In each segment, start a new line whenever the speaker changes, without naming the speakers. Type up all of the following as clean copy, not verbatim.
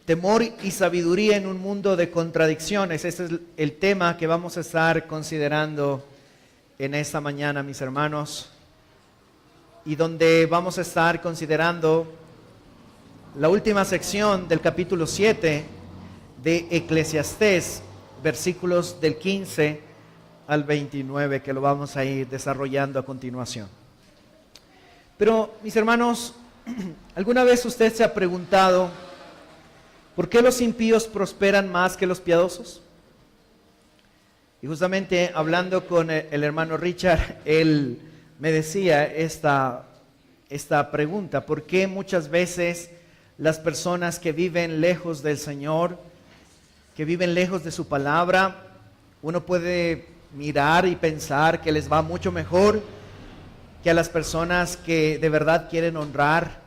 Temor y sabiduría en un mundo de contradicciones. Ese es el tema que vamos a estar considerando en esta mañana, mis hermanos. Y donde vamos a estar considerando la última sección del capítulo 7 de Eclesiastés, versículos del 15 al 29, que lo vamos a ir desarrollando a continuación. Pero, mis hermanos, ¿alguna vez usted se ha preguntado por qué los impíos prosperan más que los piadosos? Y justamente hablando con el hermano Richard, él me decía esta pregunta: ¿por qué muchas veces las personas que viven lejos del Señor, que viven lejos de su palabra, uno puede mirar y pensar que les va mucho mejor que a las personas que de verdad quieren honrar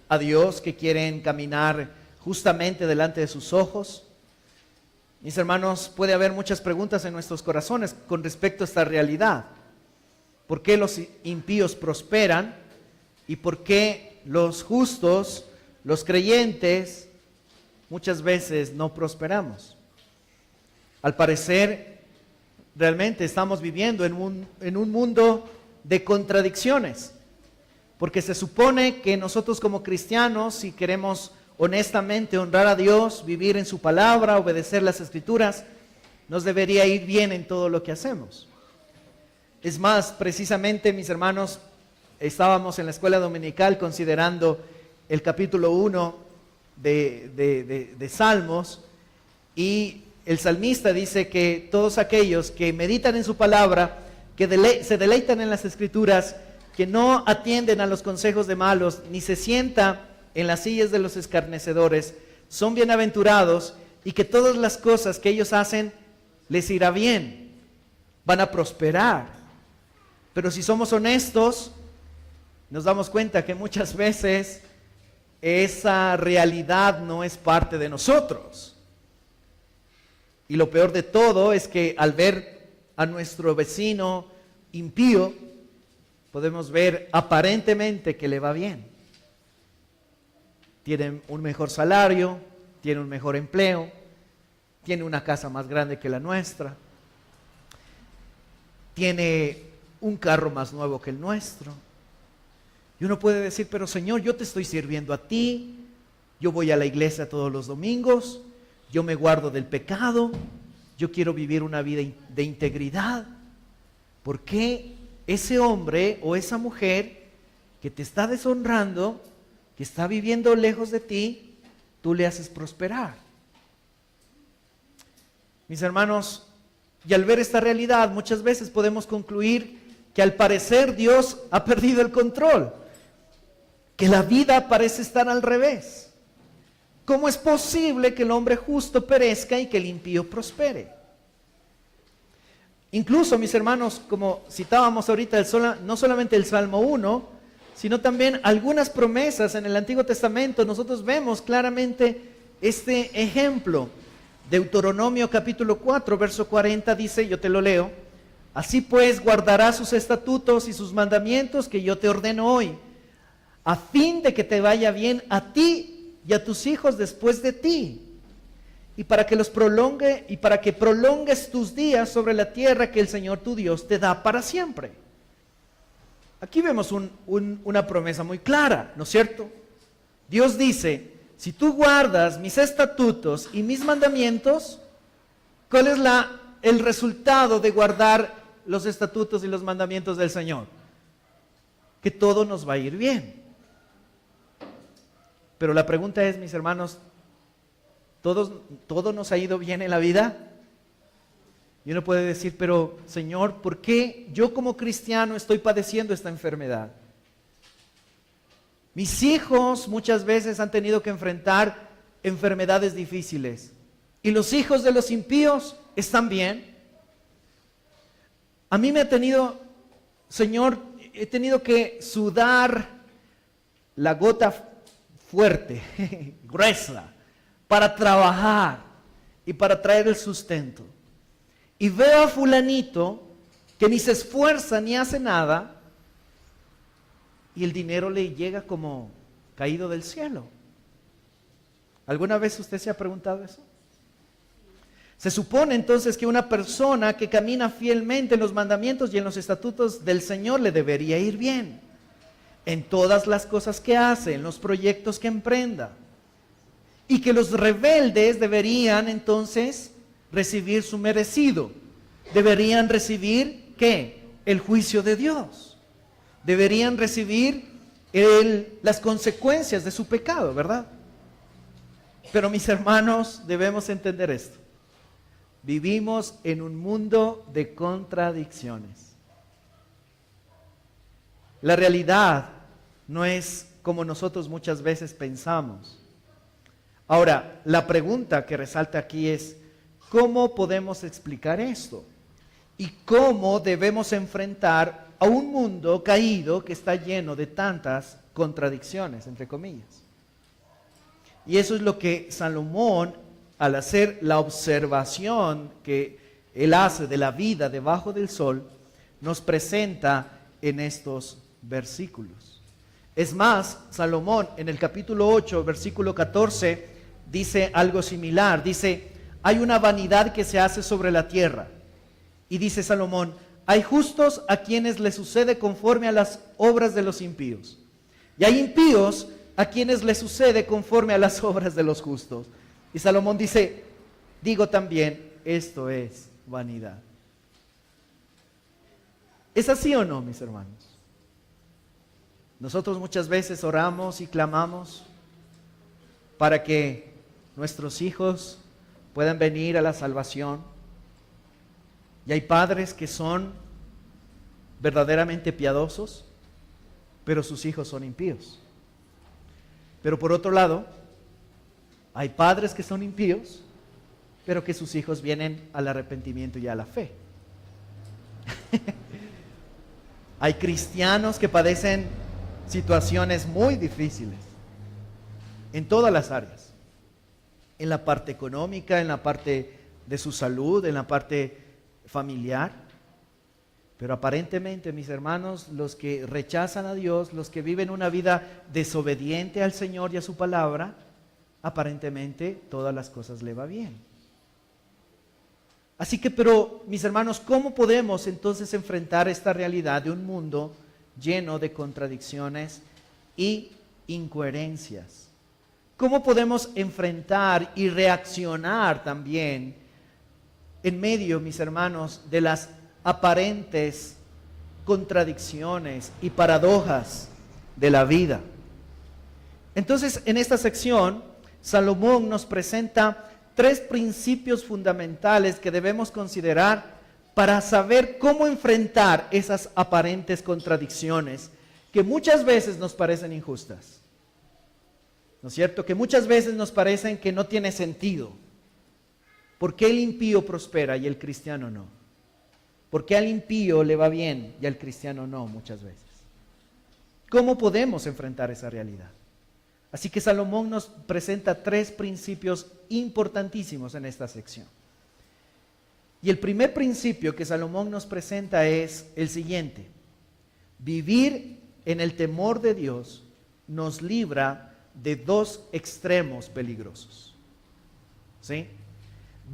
a Dios, que quieren caminar justamente delante de sus ojos? Mis hermanos, puede haber muchas preguntas en nuestros corazones con respecto a esta realidad. ¿Por qué los impíos prosperan? ¿Y por qué los justos, los creyentes, muchas veces no prosperamos? Al parecer, realmente estamos viviendo en un mundo de contradicciones, porque se supone que nosotros como cristianos, si queremos honestamente honrar a Dios, vivir en su palabra, obedecer las escrituras, nos debería ir bien en todo lo que hacemos. Es más, precisamente, mis hermanos, estábamos en la escuela dominical considerando el capítulo 1 de Salmos, y el salmista dice que todos aquellos que meditan en su palabra, que se deleitan en las escrituras, que no atienden a los consejos de malos, ni se sienta en las sillas de los escarnecedores, son bienaventurados, y que todas las cosas que ellos hacen les irá bien, van a prosperar. Pero si somos honestos, nos damos cuenta que muchas veces esa realidad no es parte de nosotros. Y lo peor de todo es que al ver a nuestro vecino impío, podemos ver aparentemente que le va bien. Tiene un mejor salario, tiene un mejor empleo, tiene una casa más grande que la nuestra, tiene un carro más nuevo que el nuestro. Y uno puede decir: pero Señor, yo te estoy sirviendo a ti, yo voy a la iglesia todos los domingos, yo me guardo del pecado, yo quiero vivir una vida de integridad. ¿Por qué ese hombre o esa mujer que te está deshonrando, que está viviendo lejos de ti, tú le haces prosperar? Mis hermanos, y al ver esta realidad, muchas veces podemos concluir que al parecer Dios ha perdido el control, que la vida parece estar al revés. ¿Cómo es posible que el hombre justo perezca y que el impío prospere? Incluso, mis hermanos, como citábamos ahorita, no solamente el Salmo 1, sino también algunas promesas en el Antiguo Testamento, nosotros vemos claramente este ejemplo. Deuteronomio capítulo 4, verso 40 dice, yo te lo leo: así pues guardarás sus estatutos y sus mandamientos que yo te ordeno hoy, a fin de que te vaya bien a ti y a tus hijos después de ti, y para que prolongues tus días sobre la tierra que el Señor tu Dios te da para siempre. Aquí vemos una promesa muy clara, ¿no es cierto? Dios dice: si tú guardas mis estatutos y mis mandamientos, ¿cuál es el resultado de guardar los estatutos y los mandamientos del Señor? Que todo nos va a ir bien. Pero la pregunta es, mis hermanos, ¿todo nos ha ido bien en la vida? Y uno puede decir: pero Señor, ¿por qué yo como cristiano estoy padeciendo esta enfermedad? Mis hijos muchas veces han tenido que enfrentar enfermedades difíciles. ¿Y los hijos de los impíos están bien? A mí Señor, he tenido que sudar la gota fuerte, gruesa, para trabajar y para traer el sustento. Y veo a fulanito que ni se esfuerza ni hace nada, y el dinero le llega como caído del cielo. ¿Alguna vez usted se ha preguntado eso? Se supone entonces que una persona que camina fielmente en los mandamientos y en los estatutos del Señor le debería ir bien en todas las cosas que hace, en los proyectos que emprenda. Y que los rebeldes deberían entonces recibir su merecido. Deberían recibir, ¿qué? El juicio de Dios. Deberían recibir las consecuencias de su pecado, ¿verdad? Pero mis hermanos, debemos entender esto. Vivimos en un mundo de contradicciones. La realidad no es como nosotros muchas veces pensamos. Ahora, la pregunta que resalta aquí es, ¿cómo podemos explicar esto? ¿Y cómo debemos enfrentar a un mundo caído que está lleno de tantas contradicciones, entre comillas? Y eso es lo que Salomón, al hacer la observación que él hace de la vida debajo del sol, nos presenta en estos versículos. Es más, Salomón en el capítulo 8, versículo 14, dice algo similar. Dice, hay una vanidad que se hace sobre la tierra. Y dice Salomón, hay justos a quienes les sucede conforme a las obras de los impíos. Y hay impíos a quienes les sucede conforme a las obras de los justos. Y Salomón dice, digo también, esto es vanidad. ¿Es así o no, mis hermanos? Nosotros muchas veces oramos y clamamos para que nuestros hijos puedan venir a la salvación. Y hay padres que son verdaderamente piadosos, pero sus hijos son impíos. Pero por otro lado, hay padres que son impíos, pero que sus hijos vienen al arrepentimiento y a la fe. Hay cristianos que padecen situaciones muy difíciles en todas las áreas. En la parte económica, en la parte de su salud, en la parte familiar. Pero aparentemente, mis hermanos, los que rechazan a Dios, los que viven una vida desobediente al Señor y a su palabra, aparentemente todas las cosas le va bien. Así que, pero, mis hermanos, ¿cómo podemos entonces enfrentar esta realidad de un mundo lleno de contradicciones y incoherencias? ¿Cómo podemos enfrentar y reaccionar también en medio, mis hermanos, de las aparentes contradicciones y paradojas de la vida? Entonces, en esta sección, Salomón nos presenta 3 principios fundamentales que debemos considerar para saber cómo enfrentar esas aparentes contradicciones que muchas veces nos parecen injustas. ¿No es cierto? Que muchas veces nos parecen que no tiene sentido. ¿Por qué el impío prospera y el cristiano no? ¿Por qué al impío le va bien y al cristiano no muchas veces? ¿Cómo podemos enfrentar esa realidad? Así que Salomón nos presenta 3 principios importantísimos en esta sección. Y el primer principio que Salomón nos presenta es el siguiente: vivir en el temor de Dios nos libra de 2 extremos peligrosos. ¿Sí?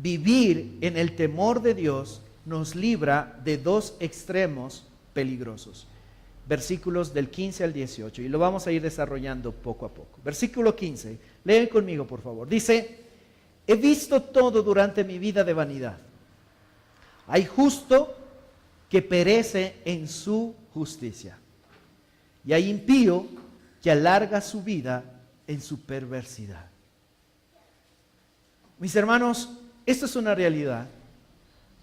Vivir en el temor de Dios nos libra de 2 extremos peligrosos. Versículos del 15 al 18, y lo vamos a ir desarrollando poco a poco. Versículo 15, leen conmigo por favor. Dice, he visto todo durante mi vida de vanidad. Hay justo que perece en su justicia, y hay impío que alarga su vida en su perversidad. Mis hermanos, esto es una realidad.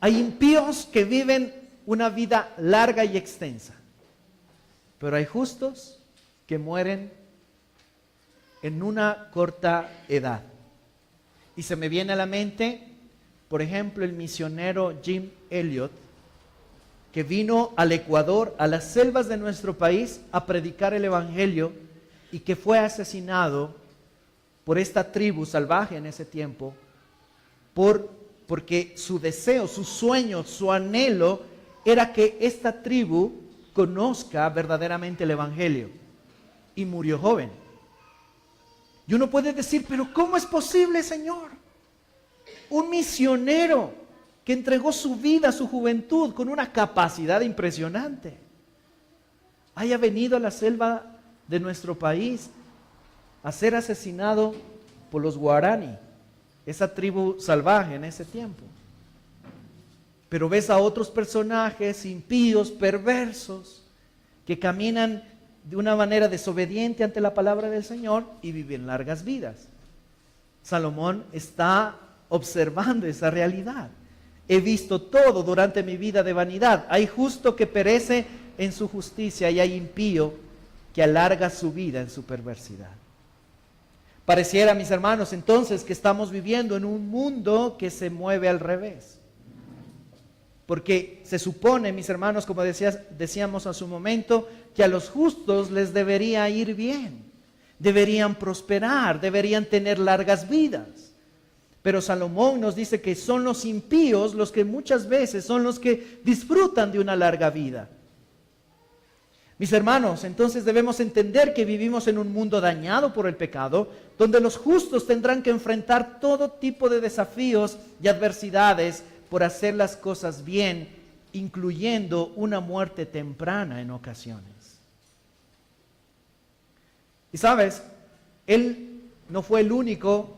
Hay impíos que viven una vida larga y extensa, pero hay justos que mueren en una corta edad. Y se me viene a la mente, por ejemplo, el misionero Jim Elliot, que vino al Ecuador, a las selvas de nuestro país, a predicar el evangelio, y que fue asesinado por esta tribu salvaje en ese tiempo, porque su deseo, su sueño, su anhelo era que esta tribu conozca verdaderamente el evangelio, y murió joven. Y uno puede decir, pero ¿cómo es posible, Señor? Un misionero que entregó su vida, su juventud, con una capacidad impresionante, haya venido a la selva de nuestro país a ser asesinado por los guaraní, esa tribu salvaje en ese tiempo. Pero ves a otros personajes impíos, perversos, que caminan de una manera desobediente ante la palabra del Señor y viven largas vidas. Salomón está observando esa realidad. He visto todo durante mi vida de vanidad. Hay justo que perece en su justicia y hay impío que alarga su vida en su perversidad. Pareciera, mis hermanos, entonces que estamos viviendo en un mundo que se mueve al revés. Porque se supone, mis hermanos, como decíamos hace un momento, que a los justos les debería ir bien, deberían prosperar, deberían tener largas vidas. Pero Salomón nos dice que son los impíos los que muchas veces son los que disfrutan de una larga vida. Mis hermanos, entonces debemos entender que vivimos en un mundo dañado por el pecado, donde los justos tendrán que enfrentar todo tipo de desafíos y adversidades por hacer las cosas bien, incluyendo una muerte temprana en ocasiones. Y sabes, él no fue el único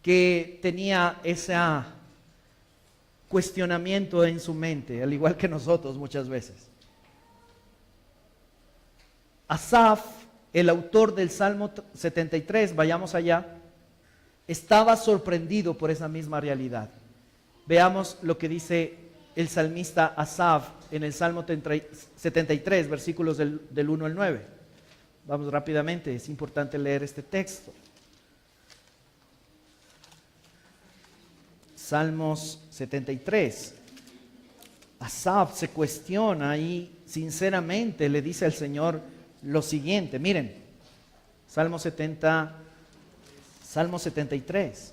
que tenía ese cuestionamiento en su mente, al igual que nosotros muchas veces. Asaf, el autor del Salmo 73, vayamos allá, estaba sorprendido por esa misma realidad. Veamos lo que dice el salmista Asaf en el Salmo 73, versículos del 1 al 9. Vamos rápidamente, es importante leer este texto. Salmos 73. Asaf se cuestiona y sinceramente le dice al Señor lo siguiente. Miren, Salmo 73.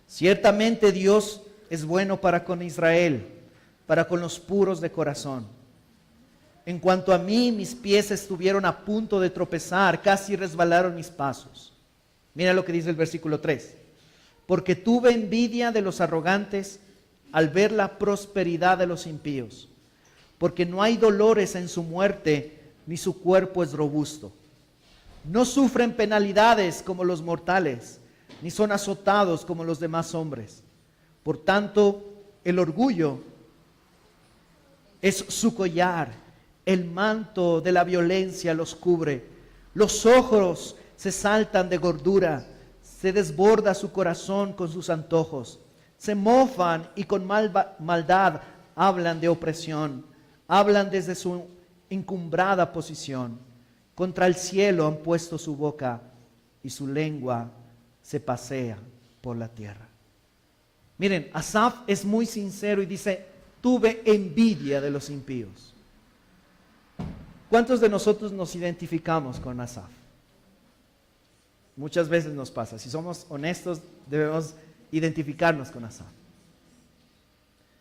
Ciertamente Dios es bueno para con Israel, para con los puros de corazón. En cuanto a mí, mis pies estuvieron a punto de tropezar, casi resbalaron mis pasos. Mira lo que dice el versículo 3. Porque tuve envidia de los arrogantes al ver la prosperidad de los impíos, porque no hay dolores en su muerte, ni su cuerpo es robusto. No sufren penalidades como los mortales, ni son azotados como los demás hombres. Por tanto, el orgullo es su collar, el manto de la violencia los cubre. Los ojos se saltan de gordura, se desborda su corazón con sus antojos. Se mofan y con maldad hablan de opresión. Hablan desde su encumbrada posición. Contra el cielo han puesto su boca y su lengua se pasea por la tierra. Miren, Asaf es muy sincero y dice, tuve envidia de los impíos. ¿Cuántos de nosotros nos identificamos con Asaf? Muchas veces nos pasa. Si somos honestos, debemos identificarnos con Asaf.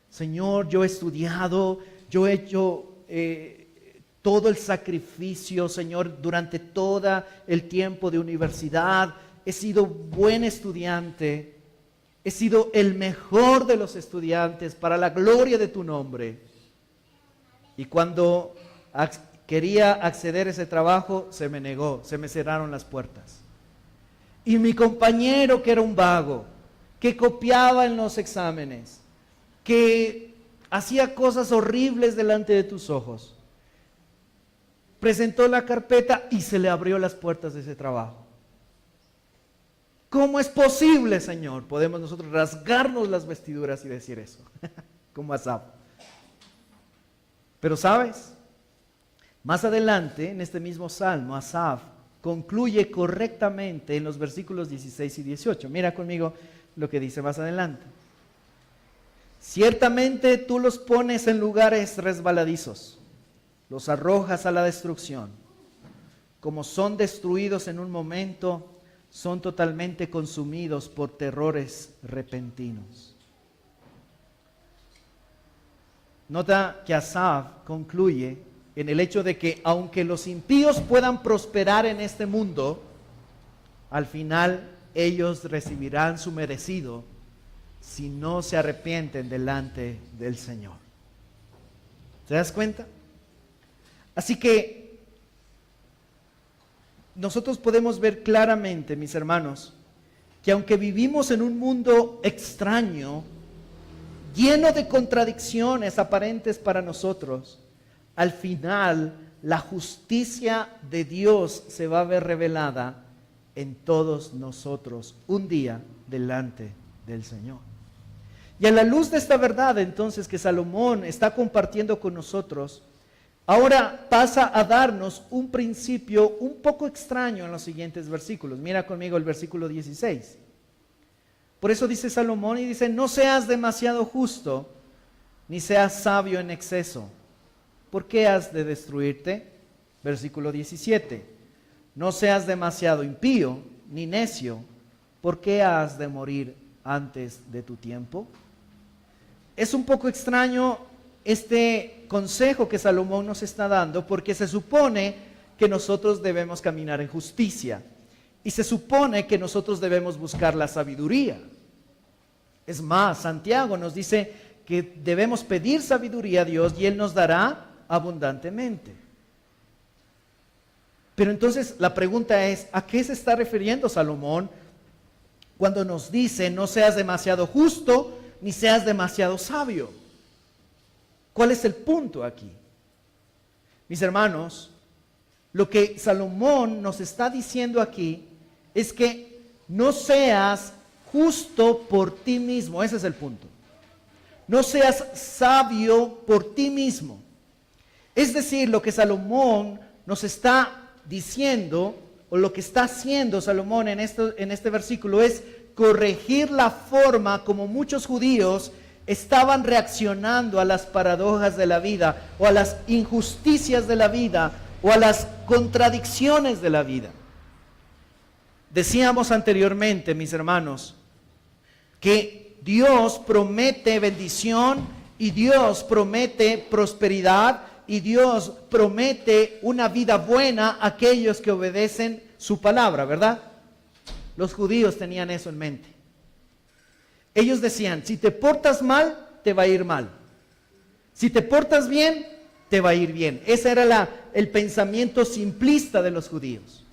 Señor, yo he estudiado, yo he hecho todo el sacrificio, Señor, durante todo el tiempo de universidad. He sido buen estudiante. He sido el mejor de los estudiantes para la gloria de tu nombre. Y cuando quería acceder a ese trabajo, se me negó, se me cerraron las puertas. Y mi compañero, que era un vago, que copiaba en los exámenes, que hacía cosas horribles delante de tus ojos, presentó la carpeta y se le abrió las puertas de ese trabajo. ¿Cómo es posible, Señor? Podemos nosotros rasgarnos las vestiduras y decir eso, como Asaf. Pero ¿sabes? Más adelante, en este mismo salmo, Asaf concluye correctamente en los versículos 16 y 18. Mira conmigo lo que dice más adelante. Ciertamente tú los pones en lugares resbaladizos, los arrojas a la destrucción. Como son destruidos en un momento, son totalmente consumidos por terrores repentinos. Nota que Asaf concluye en el hecho de que aunque los impíos puedan prosperar en este mundo, al final ellos recibirán su merecido si no se arrepienten delante del Señor. ¿Te das cuenta? Así que nosotros podemos ver claramente, mis hermanos, que aunque vivimos en un mundo extraño, lleno de contradicciones aparentes para nosotros, al final la justicia de Dios se va a ver revelada en todos nosotros un día delante del Señor. Y a la luz de esta verdad entonces que Salomón está compartiendo con nosotros, ahora pasa a darnos un principio un poco extraño en los siguientes versículos. Mira conmigo el versículo 16. Por eso dice Salomón y dice, no seas demasiado justo, ni seas sabio en exceso. ¿Por qué has de destruirte? Versículo 17. No seas demasiado impío, ni necio. ¿Por qué has de morir antes de tu tiempo? Es un poco extraño este consejo que Salomón nos está dando, porque se supone que nosotros debemos caminar en justicia y se supone que nosotros debemos buscar la sabiduría. Es más, Santiago nos dice que debemos pedir sabiduría a Dios y Él nos dará abundantemente. Pero entonces la pregunta es, ¿a qué se está refiriendo Salomón cuando nos dice no seas demasiado justo ni seas demasiado sabio? ¿Cuál es el punto aquí? Mis hermanos, lo que Salomón nos está diciendo aquí es que no seas justo por ti mismo, ese es el punto. No seas sabio por ti mismo. Es decir, lo que Salomón nos está diciendo, o lo que está haciendo Salomón en este versículo, es corregir la forma como muchos judíos estaban reaccionando a las paradojas de la vida, o a las injusticias de la vida, o a las contradicciones de la vida. Decíamos anteriormente, mis hermanos, que Dios promete bendición y Dios promete prosperidad y Dios promete una vida buena a aquellos que obedecen su palabra, ¿verdad? Los judíos tenían eso en mente. Ellos decían, si te portas mal, te va a ir mal. Si te portas bien, te va a ir bien. Ese era el pensamiento simplista de los judíos.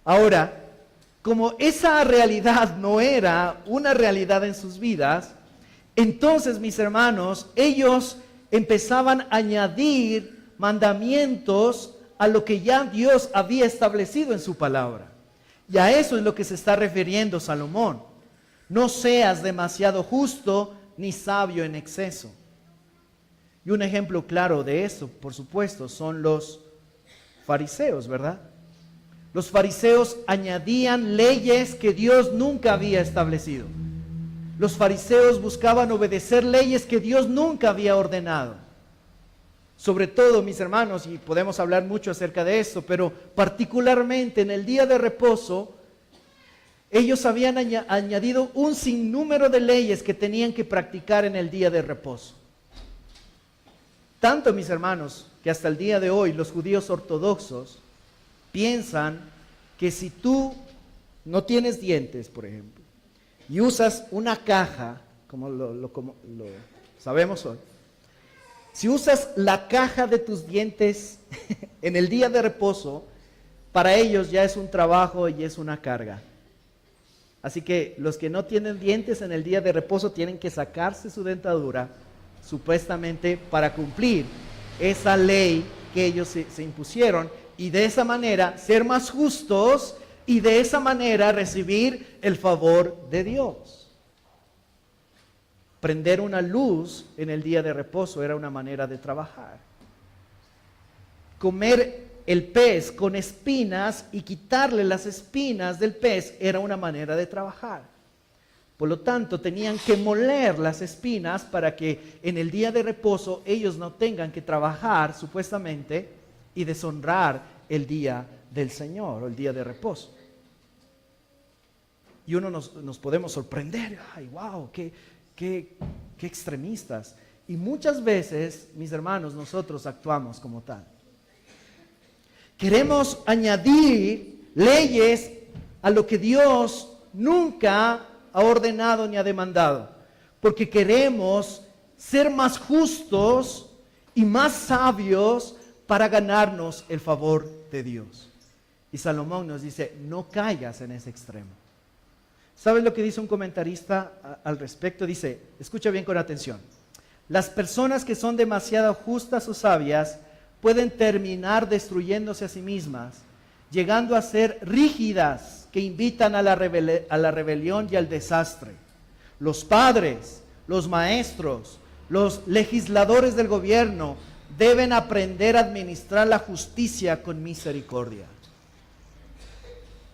Ahora, como esa realidad no era una realidad en sus vidas, entonces, mis hermanos, ellos empezaban a añadir mandamientos a lo que ya Dios había establecido en su palabra. Y a eso es lo que se está refiriendo Salomón. No seas demasiado justo ni sabio en exceso. Y un ejemplo claro de eso, por supuesto, son los fariseos, ¿verdad? Los fariseos añadían leyes que Dios nunca había establecido. Los fariseos buscaban obedecer leyes que Dios nunca había ordenado. Sobre todo, mis hermanos, y podemos hablar mucho acerca de esto, pero particularmente en el día de reposo, ellos habían añadido un sinnúmero de leyes que tenían que practicar en el día de reposo. Tanto, mis hermanos, que hasta el día de hoy los judíos ortodoxos piensan que si tú no tienes dientes, por ejemplo, y usas una caja, como lo sabemos hoy, si usas la caja de tus dientes en el día de reposo, para ellos ya es un trabajo y es una carga. Así que los que no tienen dientes en el día de reposo tienen que sacarse su dentadura, supuestamente para cumplir esa ley que ellos se impusieron, y de esa manera ser más justos y de esa manera recibir el favor de Dios. Prender una luz en el día de reposo era una manera de trabajar. Comer el pez con espinas y quitarle las espinas del pez era una manera de trabajar. Por lo tanto, tenían que moler las espinas para que en el día de reposo ellos no tengan que trabajar supuestamente y deshonrar el día del Señor o el día de reposo. Y uno nos podemos sorprender, ay, wow, qué extremistas. Y muchas veces, mis hermanos, nosotros actuamos como tal. Queremos añadir leyes a lo que Dios nunca ha ordenado ni ha demandado, porque queremos ser más justos y más sabios para ganarnos el favor de Dios. Y Salomón nos dice, no caigas en ese extremo. ¿Sabes lo que dice un comentarista al respecto? Dice, escucha bien con atención. Las personas que son demasiado justas o sabias pueden terminar destruyéndose a sí mismas, llegando a ser rígidas que invitan a la rebelión y al desastre. Los padres, los maestros, los legisladores del gobierno deben aprender a administrar la justicia con misericordia.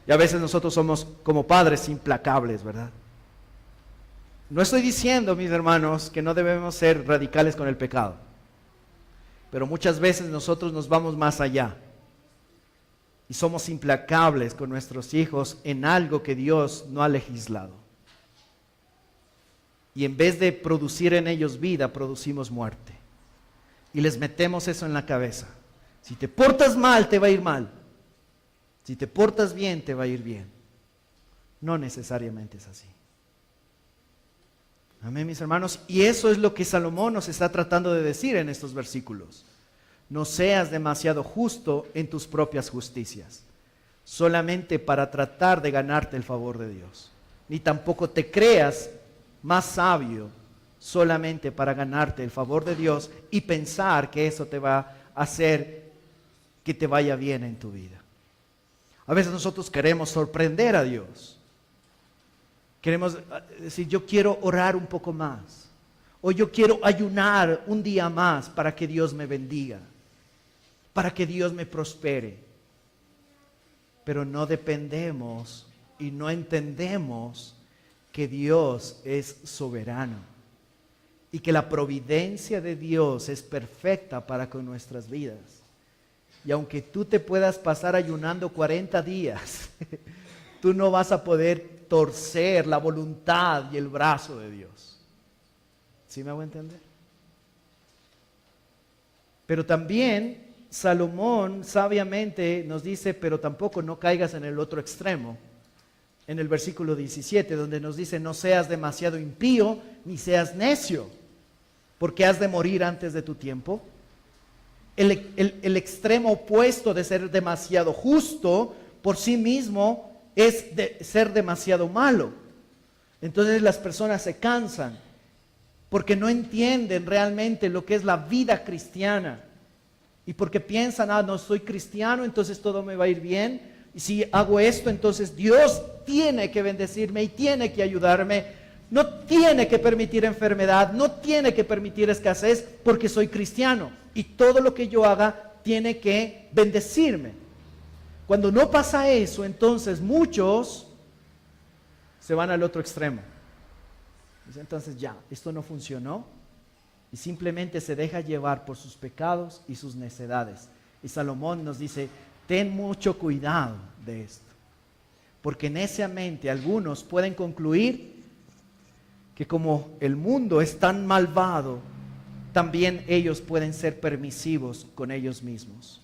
Y a veces nosotros somos como padres implacables, ¿verdad? No estoy diciendo, mis hermanos, que no debemos ser radicales con el pecado. Pero muchas veces nosotros nos vamos más allá. Y somos implacables con nuestros hijos en algo que Dios no ha legislado. Y en vez de producir en ellos vida, producimos muerte. Y les metemos eso en la cabeza. Si te portas mal, te va a ir mal. Si te portas bien, te va a ir bien. No necesariamente es así. Amén, mis hermanos. Y eso es lo que Salomón nos está tratando de decir en estos versículos. No seas demasiado justo en tus propias justicias, solamente para tratar de ganarte el favor de Dios. Ni tampoco te creas más sabio solamente para ganarte el favor de Dios y pensar que eso te va a hacer que te vaya bien en tu vida. A veces nosotros queremos sorprender a Dios. Queremos decir, yo quiero orar un poco más. O yo quiero ayunar un día más para que Dios me bendiga. Para que Dios me prospere. Pero no dependemos y no entendemos que Dios es soberano. Y que la providencia de Dios es perfecta para con nuestras vidas. Y aunque tú te puedas pasar ayunando 40 días, tú no vas a poder torcer la voluntad y el brazo de Dios. ¿Sí me hago entender? Pero también Salomón sabiamente nos dice, pero tampoco no caigas en el otro extremo. En el versículo 17, donde nos dice, no seas demasiado impío, ni seas necio, porque has de morir antes de tu tiempo. El extremo opuesto de ser demasiado justo por sí mismo es de ser demasiado malo. Entonces las personas se cansan porque no entienden realmente lo que es la vida cristiana y porque piensan, no soy cristiano, entonces todo me va a ir bien, y si hago esto, entonces Dios tiene que bendecirme y tiene que ayudarme. No tiene que permitir enfermedad, no tiene que permitir escasez porque soy cristiano. Y todo lo que yo haga tiene que bendecirme. Cuando no pasa eso, entonces muchos se van al otro extremo. Entonces ya, esto no funcionó. Y simplemente se deja llevar por sus pecados y sus necedades. Y Salomón nos dice, ten mucho cuidado de esto. Porque neciamente algunos pueden concluir que como el mundo es tan malvado, también ellos pueden ser permisivos con ellos mismos.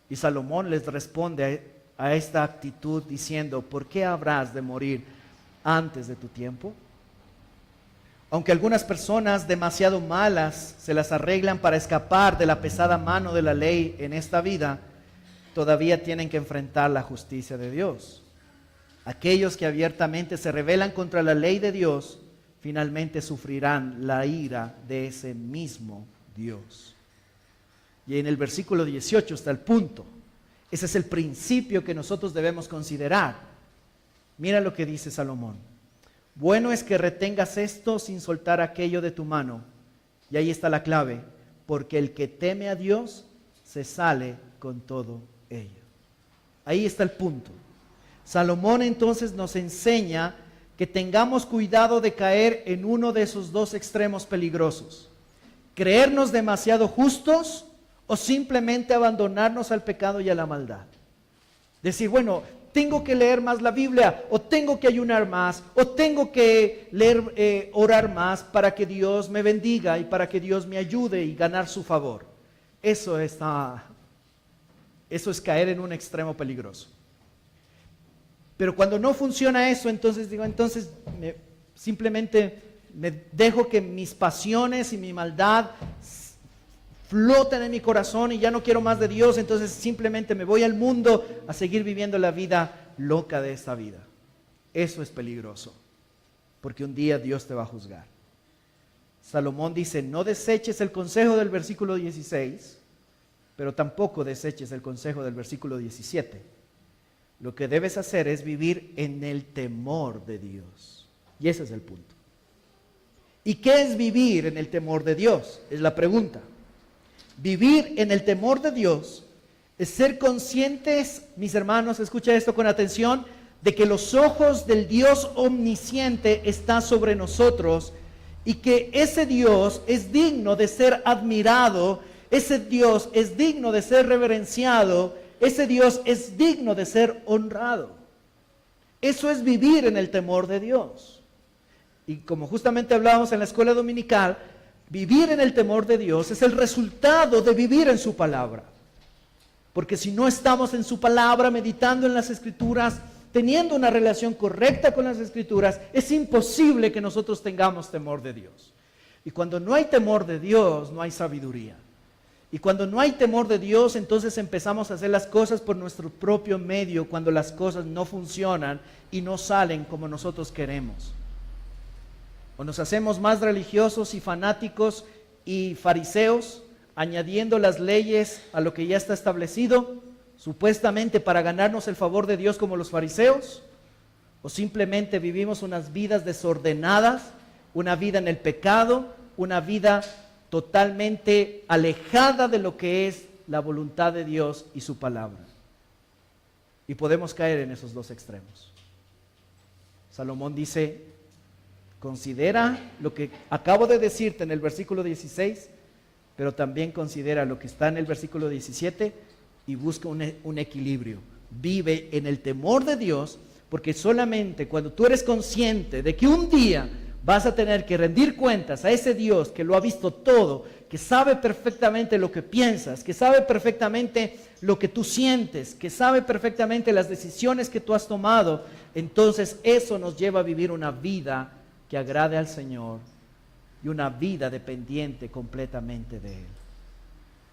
Y Salomón les responde a esta actitud diciendo, ¿por qué habrás de morir antes de tu tiempo? Aunque algunas personas demasiado malas se las arreglan para escapar de la pesada mano de la ley en esta vida, todavía tienen que enfrentar la justicia de Dios. Aquellos que abiertamente se rebelan contra la ley de Dios, finalmente sufrirán la ira de ese mismo Dios. Y en el versículo 18 está el punto. Ese es el principio que nosotros debemos considerar. Mira lo que dice Salomón. Bueno es que retengas esto sin soltar aquello de tu mano. Y ahí está la clave. Porque el que teme a Dios se sale con todo ello. Ahí está el punto. Salomón entonces nos enseña que tengamos cuidado de caer en uno de esos dos extremos peligrosos. Creernos demasiado justos o simplemente abandonarnos al pecado y a la maldad. Decir, bueno, tengo que leer más la Biblia, o tengo que ayunar más, o tengo que orar más para que Dios me bendiga y para que Dios me ayude y ganar su favor. Eso es caer en un extremo peligroso. Pero cuando no funciona eso, entonces simplemente me dejo que mis pasiones y mi maldad floten en mi corazón y ya no quiero más de Dios, entonces simplemente me voy al mundo a seguir viviendo la vida loca de esta vida. Eso es peligroso, porque un día Dios te va a juzgar. Salomón dice, no deseches el consejo del versículo 16, pero tampoco deseches el consejo del versículo 17. Lo que debes hacer es vivir en el temor de Dios. Y ese es el punto. ¿Y qué es vivir en el temor de Dios? Es la pregunta. Vivir en el temor de Dios es ser conscientes, mis hermanos, escucha esto con atención, de que los ojos del Dios omnisciente están sobre nosotros y que ese Dios es digno de ser admirado, ese Dios es digno de ser reverenciado, ese Dios es digno de ser honrado. Eso es vivir en el temor de Dios. Y como justamente hablábamos en la escuela dominical, vivir en el temor de Dios es el resultado de vivir en su palabra. Porque si no estamos en su palabra, meditando en las Escrituras, teniendo una relación correcta con las Escrituras, es imposible que nosotros tengamos temor de Dios. Y cuando no hay temor de Dios, no hay sabiduría. Y cuando no hay temor de Dios, entonces empezamos a hacer las cosas por nuestro propio medio, cuando las cosas no funcionan y no salen como nosotros queremos. O nos hacemos más religiosos y fanáticos y fariseos, añadiendo las leyes a lo que ya está establecido, supuestamente para ganarnos el favor de Dios como los fariseos, o simplemente vivimos unas vidas desordenadas, una vida en el pecado, una vida totalmente alejada de lo que es la voluntad de Dios y su palabra. Y podemos caer en esos dos extremos. Salomón dice, considera lo que acabo de decirte en el versículo 16, pero también considera lo que está en el versículo 17 y busca un equilibrio. Vive en el temor de Dios, porque solamente cuando tú eres consciente de que un día vas a tener que rendir cuentas a ese Dios que lo ha visto todo, que sabe perfectamente lo que piensas, que sabe perfectamente lo que tú sientes, que sabe perfectamente las decisiones que tú has tomado, entonces eso nos lleva a vivir una vida que agrade al Señor y una vida dependiente completamente de Él.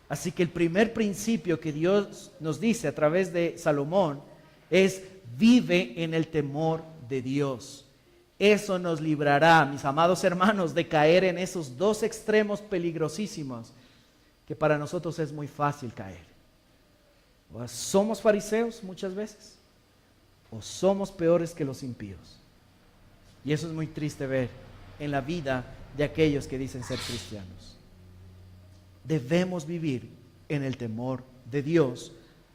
Así que el primer principio que Dios nos dice a través de Salomón es: vive en el temor de Dios. Eso nos librará, mis amados hermanos, de caer en esos dos extremos peligrosísimos que para nosotros es muy fácil caer. O somos fariseos muchas veces, o somos peores que los impíos. Y eso es muy triste ver en la vida de aquellos que dicen ser cristianos. Debemos vivir en el temor de Dios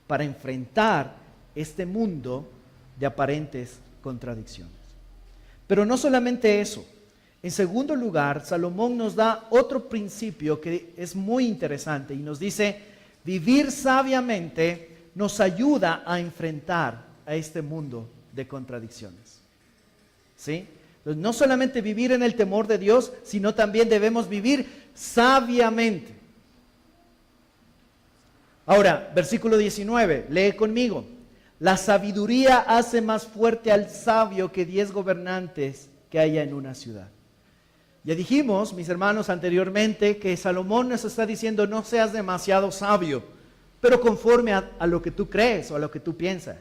para enfrentar este mundo de aparentes contradicciones. Pero no solamente eso. En segundo lugar, Salomón nos da otro principio que es muy interesante y nos dice: vivir sabiamente nos ayuda a enfrentar a este mundo de contradicciones. ¿Sí? Entonces, no solamente vivir en el temor de Dios, sino también debemos vivir sabiamente. Ahora, versículo 19, lee conmigo. La sabiduría hace más fuerte al sabio que 10 gobernantes que haya en una ciudad. Ya dijimos, mis hermanos, anteriormente, que Salomón nos está diciendo: no seas demasiado sabio, pero conforme a lo que tú crees o a lo que tú piensas.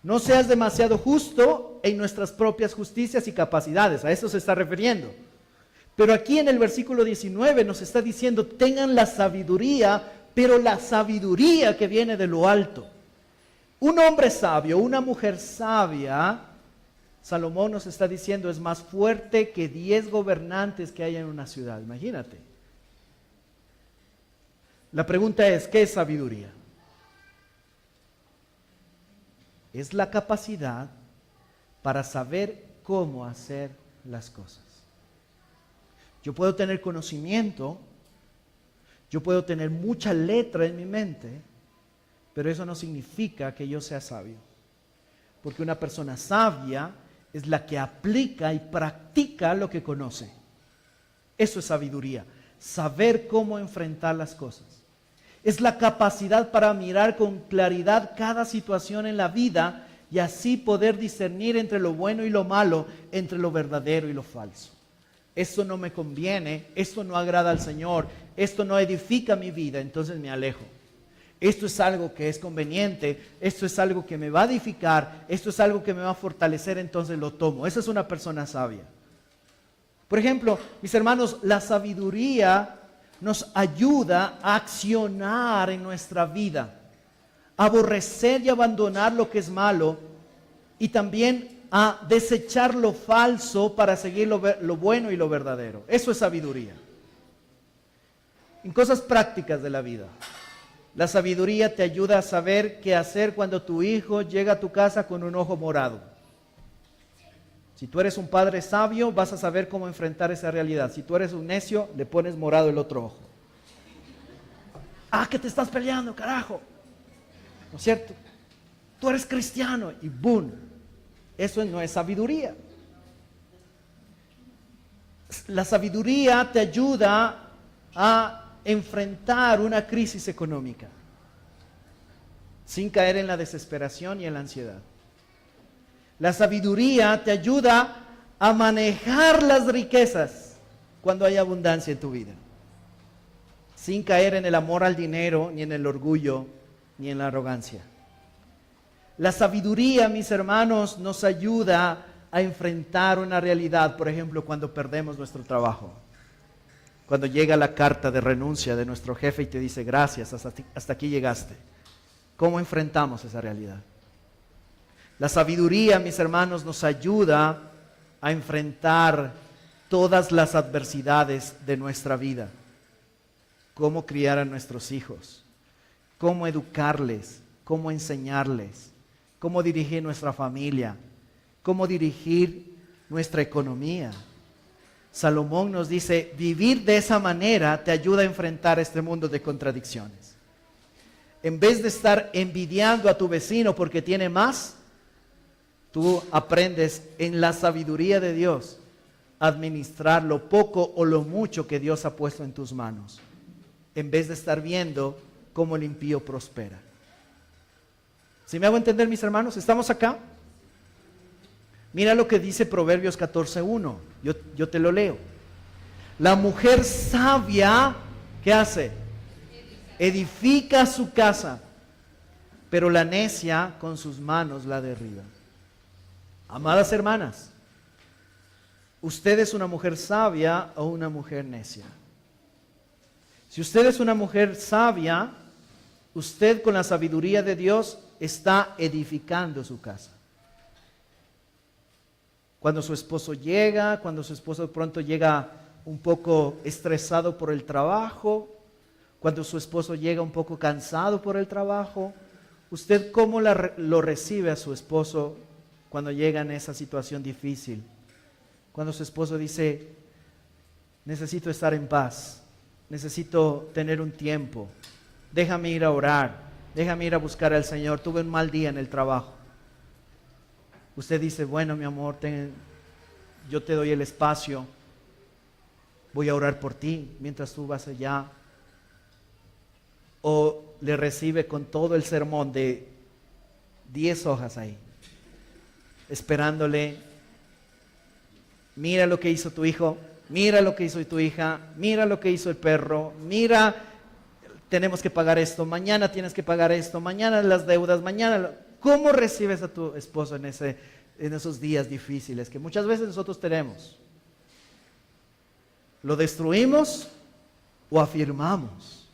No seas demasiado justo en nuestras propias justicias y capacidades. A eso se está refiriendo. Pero aquí en el versículo 19 nos está diciendo: tengan la sabiduría, pero la sabiduría que viene de lo alto. Un hombre sabio, una mujer sabia, Salomón nos está diciendo, es más fuerte que 10 gobernantes que hay en una ciudad. Imagínate. La pregunta es: ¿qué es sabiduría? Es la capacidad para saber cómo hacer las cosas. Yo puedo tener conocimiento, yo puedo tener mucha letra en mi mente, pero eso no significa que yo sea sabio. Porque una persona sabia es la que aplica y practica lo que conoce. Eso es sabiduría, saber cómo enfrentar las cosas. Es la capacidad para mirar con claridad cada situación en la vida y así poder discernir entre lo bueno y lo malo, entre lo verdadero y lo falso. Esto no me conviene, esto no agrada al Señor, esto no edifica mi vida, entonces me alejo. Esto es algo que es conveniente, esto es algo que me va a edificar, esto es algo que me va a fortalecer, entonces lo tomo. Esa es una persona sabia. Por ejemplo, mis hermanos, la sabiduría nos ayuda a accionar en nuestra vida, a aborrecer y abandonar lo que es malo y también a desechar lo falso para seguir lo bueno y lo verdadero. Eso es sabiduría. En cosas prácticas de la vida, la sabiduría te ayuda a saber qué hacer cuando tu hijo llega a tu casa con un ojo morado. Si tú eres un padre sabio, vas a saber cómo enfrentar esa realidad. Si tú eres un necio, le pones morado el otro ojo. Ah, que te estás peleando, carajo. ¿No es cierto? Tú eres cristiano y ¡boom! Eso no es sabiduría. La sabiduría te ayuda a enfrentar una crisis económica sin caer en la desesperación y en la ansiedad. La sabiduría te ayuda a manejar las riquezas cuando hay abundancia en tu vida, sin caer en el amor al dinero, ni en el orgullo, ni en la arrogancia. La sabiduría, mis hermanos, nos ayuda a enfrentar una realidad, por ejemplo, cuando perdemos nuestro trabajo. Cuando llega la carta de renuncia de nuestro jefe y te dice, gracias, hasta aquí llegaste. ¿Cómo enfrentamos esa realidad? La sabiduría, mis hermanos, nos ayuda a enfrentar todas las adversidades de nuestra vida. Cómo criar a nuestros hijos, cómo educarles, cómo enseñarles, cómo dirigir nuestra familia, cómo dirigir nuestra economía. Salomón nos dice, vivir de esa manera te ayuda a enfrentar este mundo de contradicciones. En vez de estar envidiando a tu vecino porque tiene más, tú aprendes en la sabiduría de Dios a administrar lo poco o lo mucho que Dios ha puesto en tus manos, en vez de estar viendo cómo el impío prospera. ¿Sí me hago entender, mis hermanos? ¿Estamos acá? Mira lo que dice Proverbios 14:1. Yo te lo leo. La mujer sabia, ¿qué hace? Edifica su casa, pero la necia con sus manos la derriba. Amadas hermanas, ¿usted es una mujer sabia o una mujer necia? Si usted es una mujer sabia, usted con la sabiduría de Dios está edificando su casa. Cuando su esposo llega, cuando su esposo pronto llega un poco estresado por el trabajo, cuando su esposo llega un poco cansado por el trabajo, ¿usted cómo lo recibe a su esposo cuando llega en esa situación difícil? Cuando su esposo dice, necesito estar en paz, necesito tener un tiempo, déjame ir a orar, déjame ir a buscar al Señor, tuve un mal día en el trabajo. Usted dice, bueno, mi amor, yo te doy el espacio, voy a orar por ti mientras tú vas allá. O le recibe con todo el sermón de 10 hojas ahí, esperándole, mira lo que hizo tu hijo, mira lo que hizo tu hija, mira lo que hizo el perro, mira, tenemos que pagar esto, mañana tienes que pagar esto, mañana las deudas, mañana... ¿Cómo recibes a tu esposo en esos días difíciles que muchas veces nosotros tenemos? ¿Lo destruimos o afirmamos?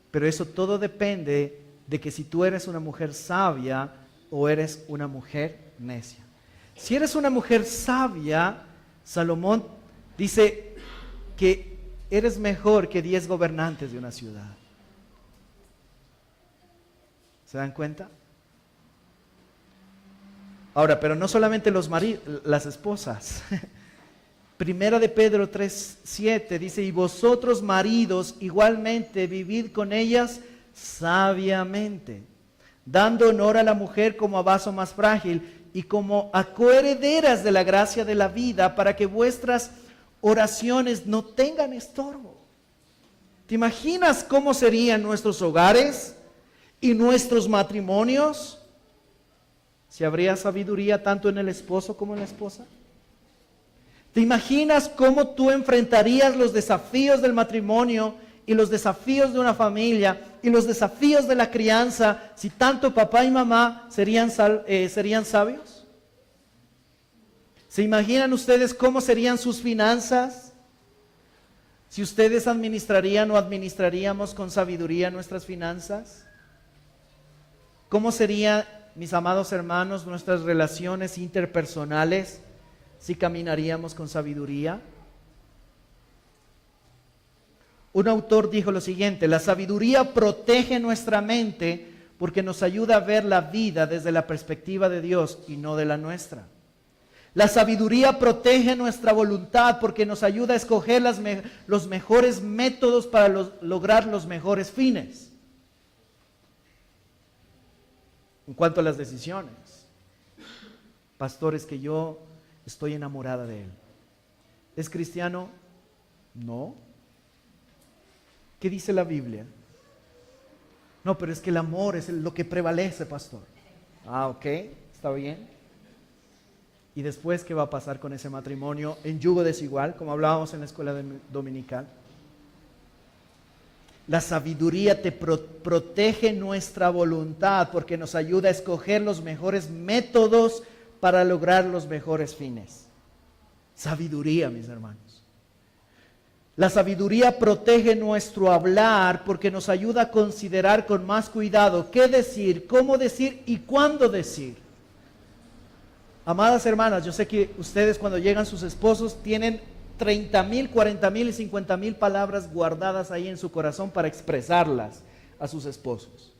Pero eso todo depende de que si tú eres una mujer sabia o eres una mujer necia. Si eres una mujer sabia, Salomón dice que eres mejor que 10 gobernantes de una ciudad. ¿Se dan cuenta? Ahora, pero no solamente las esposas. Primera de Pedro 3:7 dice, y vosotros maridos igualmente vivid con ellas sabiamente, dando honor a la mujer como a vaso más frágil y como a coherederas de la gracia de la vida, para que vuestras oraciones no tengan estorbo. ¿Te imaginas cómo serían nuestros hogares y nuestros matrimonios si habría sabiduría tanto en el esposo como en la esposa? ¿Te imaginas cómo tú enfrentarías los desafíos del matrimonio y los desafíos de una familia y los desafíos de la crianza si tanto papá y mamá serían sabios? ¿Se imaginan ustedes cómo serían sus finanzas si ustedes administrarían o administraríamos con sabiduría nuestras finanzas? ¿Cómo serían, mis amados hermanos, nuestras relaciones interpersonales si caminaríamos con sabiduría? Un autor dijo lo siguiente: la sabiduría protege nuestra mente porque nos ayuda a ver la vida desde la perspectiva de Dios y no de la nuestra. La sabiduría protege nuestra voluntad porque nos ayuda a escoger los mejores métodos para lograr los mejores fines. En cuanto a las decisiones, pastor, es que yo estoy enamorada de él. ¿Es cristiano? No. ¿Qué dice la Biblia? No, pero es que el amor es lo que prevalece, pastor. Ah, ok, está bien. ¿Y después qué va a pasar con ese matrimonio en yugo desigual, como hablábamos en la escuela dominical? La sabiduría te protege nuestra voluntad porque nos ayuda a escoger los mejores métodos para lograr los mejores fines. Sabiduría, mis hermanos. La sabiduría protege nuestro hablar porque nos ayuda a considerar con más cuidado qué decir, cómo decir y cuándo decir. Amadas hermanas, yo sé que ustedes cuando llegan sus esposos tienen 30,000, 40,000 y 50,000 palabras guardadas ahí en su corazón para expresarlas a sus esposos.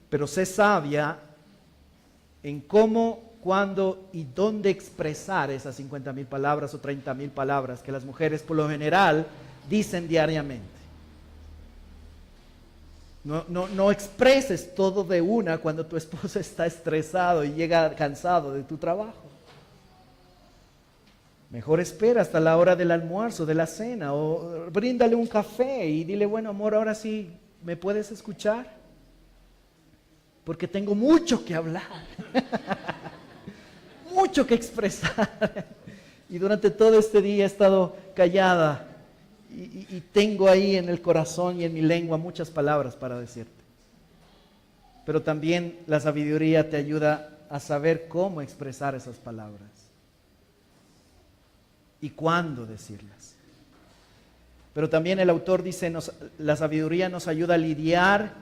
Pero sé sabia en cómo, cuándo y dónde expresar esas 50,000 palabras o 30,000 palabras que las mujeres por lo general dicen diariamente. No expreses todo de una cuando tu esposo está estresado y llega cansado de tu trabajo. Mejor espera hasta la hora del almuerzo, de la cena, o bríndale un café y dile: bueno, amor, ahora sí, ¿me puedes escuchar? Porque tengo mucho que hablar, mucho que expresar. Y durante todo este día he estado callada y tengo ahí en el corazón y en mi lengua muchas palabras para decirte. Pero también la sabiduría te ayuda a saber cómo expresar esas palabras y cuándo decirlas. Pero también el autor dice, la sabiduría nos ayuda a lidiar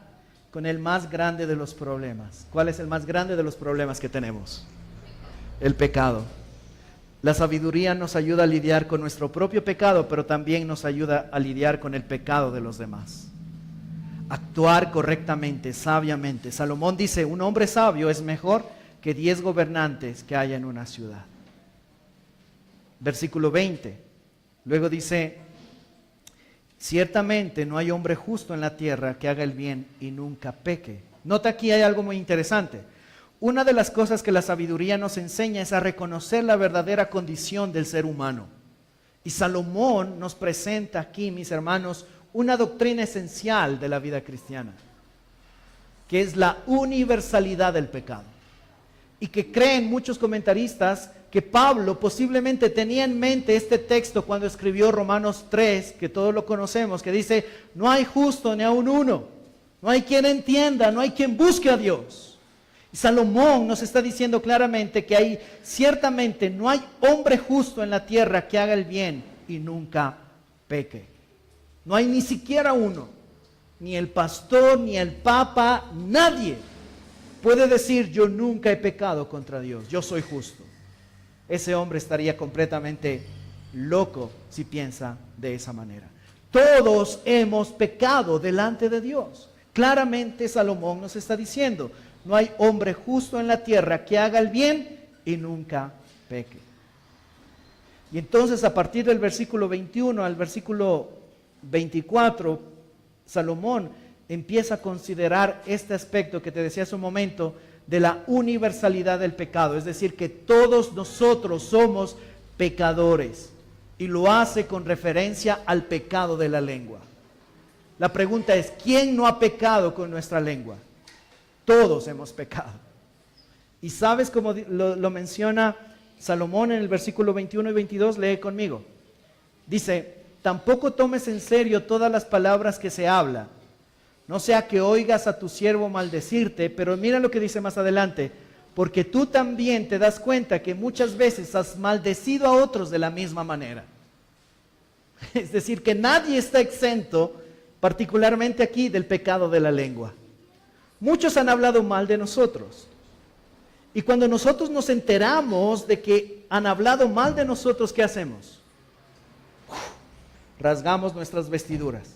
con el más grande de los problemas. ¿Cuál es el más grande de los problemas que tenemos? El pecado. La sabiduría nos ayuda a lidiar con nuestro propio pecado, pero también nos ayuda a lidiar con el pecado de los demás. Actuar correctamente, sabiamente. Salomón dice, un hombre sabio es mejor que 10 gobernantes que haya en una ciudad. Versículo 20. Luego dice, ciertamente no hay hombre justo en la tierra que haga el bien y nunca peque. Nota, aquí hay algo muy interesante. Una de las cosas que la sabiduría nos enseña es a reconocer la verdadera condición del ser humano. Y Salomón nos presenta aquí, mis hermanos, una doctrina esencial de la vida cristiana, que es la universalidad del pecado. Y que creen muchos comentaristas que Pablo posiblemente tenía en mente este texto cuando escribió Romanos 3, que todos lo conocemos, que dice, no hay justo ni aun uno, no hay quien entienda, no hay quien busque a Dios. Y Salomón nos está diciendo claramente que ciertamente no hay hombre justo en la tierra que haga el bien y nunca peque. No hay ni siquiera uno, ni el pastor, ni el papa, nadie puede decir yo nunca he pecado contra Dios, yo soy justo. Ese hombre estaría completamente loco si piensa de esa manera. Todos hemos pecado delante de Dios. Claramente Salomón nos está diciendo, no hay hombre justo en la tierra que haga el bien y nunca peque. Y entonces a partir del versículo 21 al versículo 24, Salomón empieza a considerar este aspecto que te decía hace un momento de la universalidad del pecado, es decir, que todos nosotros somos pecadores, y lo hace con referencia al pecado de la lengua. La pregunta es, ¿quién no ha pecado con nuestra lengua? Todos hemos pecado. Y sabes cómo lo menciona Salomón en el versículo 21 y 22, lee conmigo. Dice, tampoco tomes en serio todas las palabras que se habla, no sea que oigas a tu siervo maldecirte, pero mira lo que dice más adelante, porque tú también te das cuenta que muchas veces has maldecido a otros de la misma manera. Es decir, que nadie está exento, particularmente aquí, del pecado de la lengua. Muchos han hablado mal de nosotros. Y cuando nosotros nos enteramos de que han hablado mal de nosotros, ¿qué hacemos? Rasgamos nuestras vestiduras.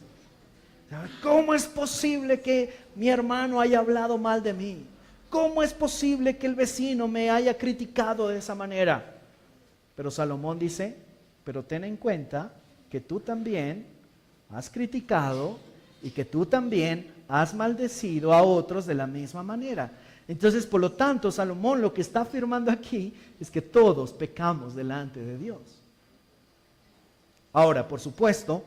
¿Cómo es posible que mi hermano haya hablado mal de mí? ¿Cómo es posible que el vecino me haya criticado de esa manera? Pero Salomón dice, pero ten en cuenta que tú también has criticado y que tú también has maldecido a otros de la misma manera. Entonces, por lo tanto, Salomón lo que está afirmando aquí es que todos pecamos delante de Dios. Ahora, por supuesto,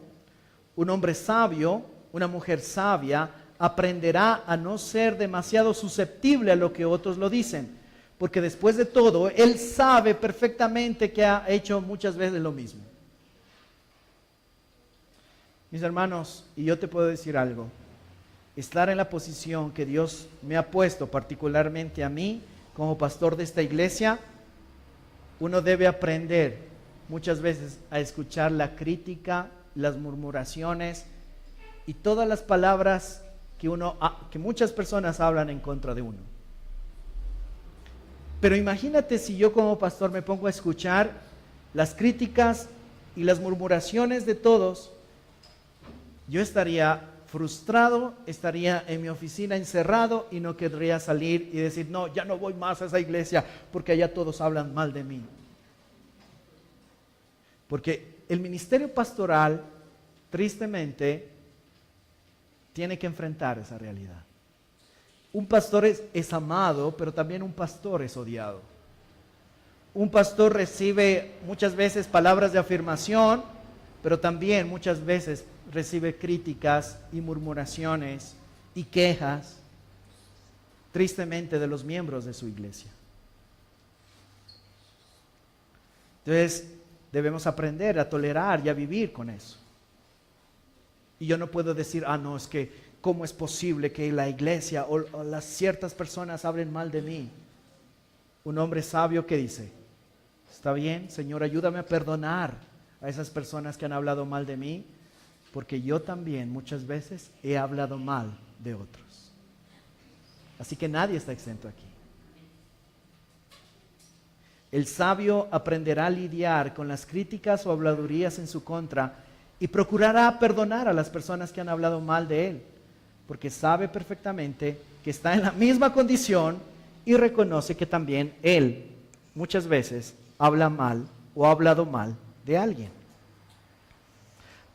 un hombre sabio, una mujer sabia, aprenderá a no ser demasiado susceptible a lo que otros lo dicen, porque después de todo, él sabe perfectamente que ha hecho muchas veces lo mismo. Mis hermanos, y yo te puedo decir algo, estar en la posición que Dios me ha puesto, particularmente a mí, como pastor de esta iglesia, uno debe aprender muchas veces a escuchar la crítica, las murmuraciones y todas las palabras que muchas personas hablan en contra de uno. Pero imagínate si yo como pastor me pongo a escuchar las críticas y las murmuraciones de todos, yo estaría frustrado, estaría en mi oficina encerrado y no querría salir y decir, no, ya no voy más a esa iglesia porque allá todos hablan mal de mí. Porque el ministerio pastoral, tristemente, tiene que enfrentar esa realidad. Un pastor es amado, pero también un pastor es odiado. Un pastor recibe muchas veces palabras de afirmación, pero también muchas veces recibe críticas y murmuraciones y quejas, tristemente, de los miembros de su iglesia. Entonces, debemos aprender a tolerar y a vivir con eso. Y yo no puedo decir, no, es que, ¿cómo es posible que la iglesia o las ciertas personas hablen mal de mí? Un hombre sabio que dice, está bien, Señor, ayúdame a perdonar a esas personas que han hablado mal de mí, porque yo también muchas veces he hablado mal de otros. Así que nadie está exento aquí. El sabio aprenderá a lidiar con las críticas o habladurías en su contra y procurará perdonar a las personas que han hablado mal de él, porque sabe perfectamente que está en la misma condición y reconoce que también él muchas veces habla mal o ha hablado mal de alguien.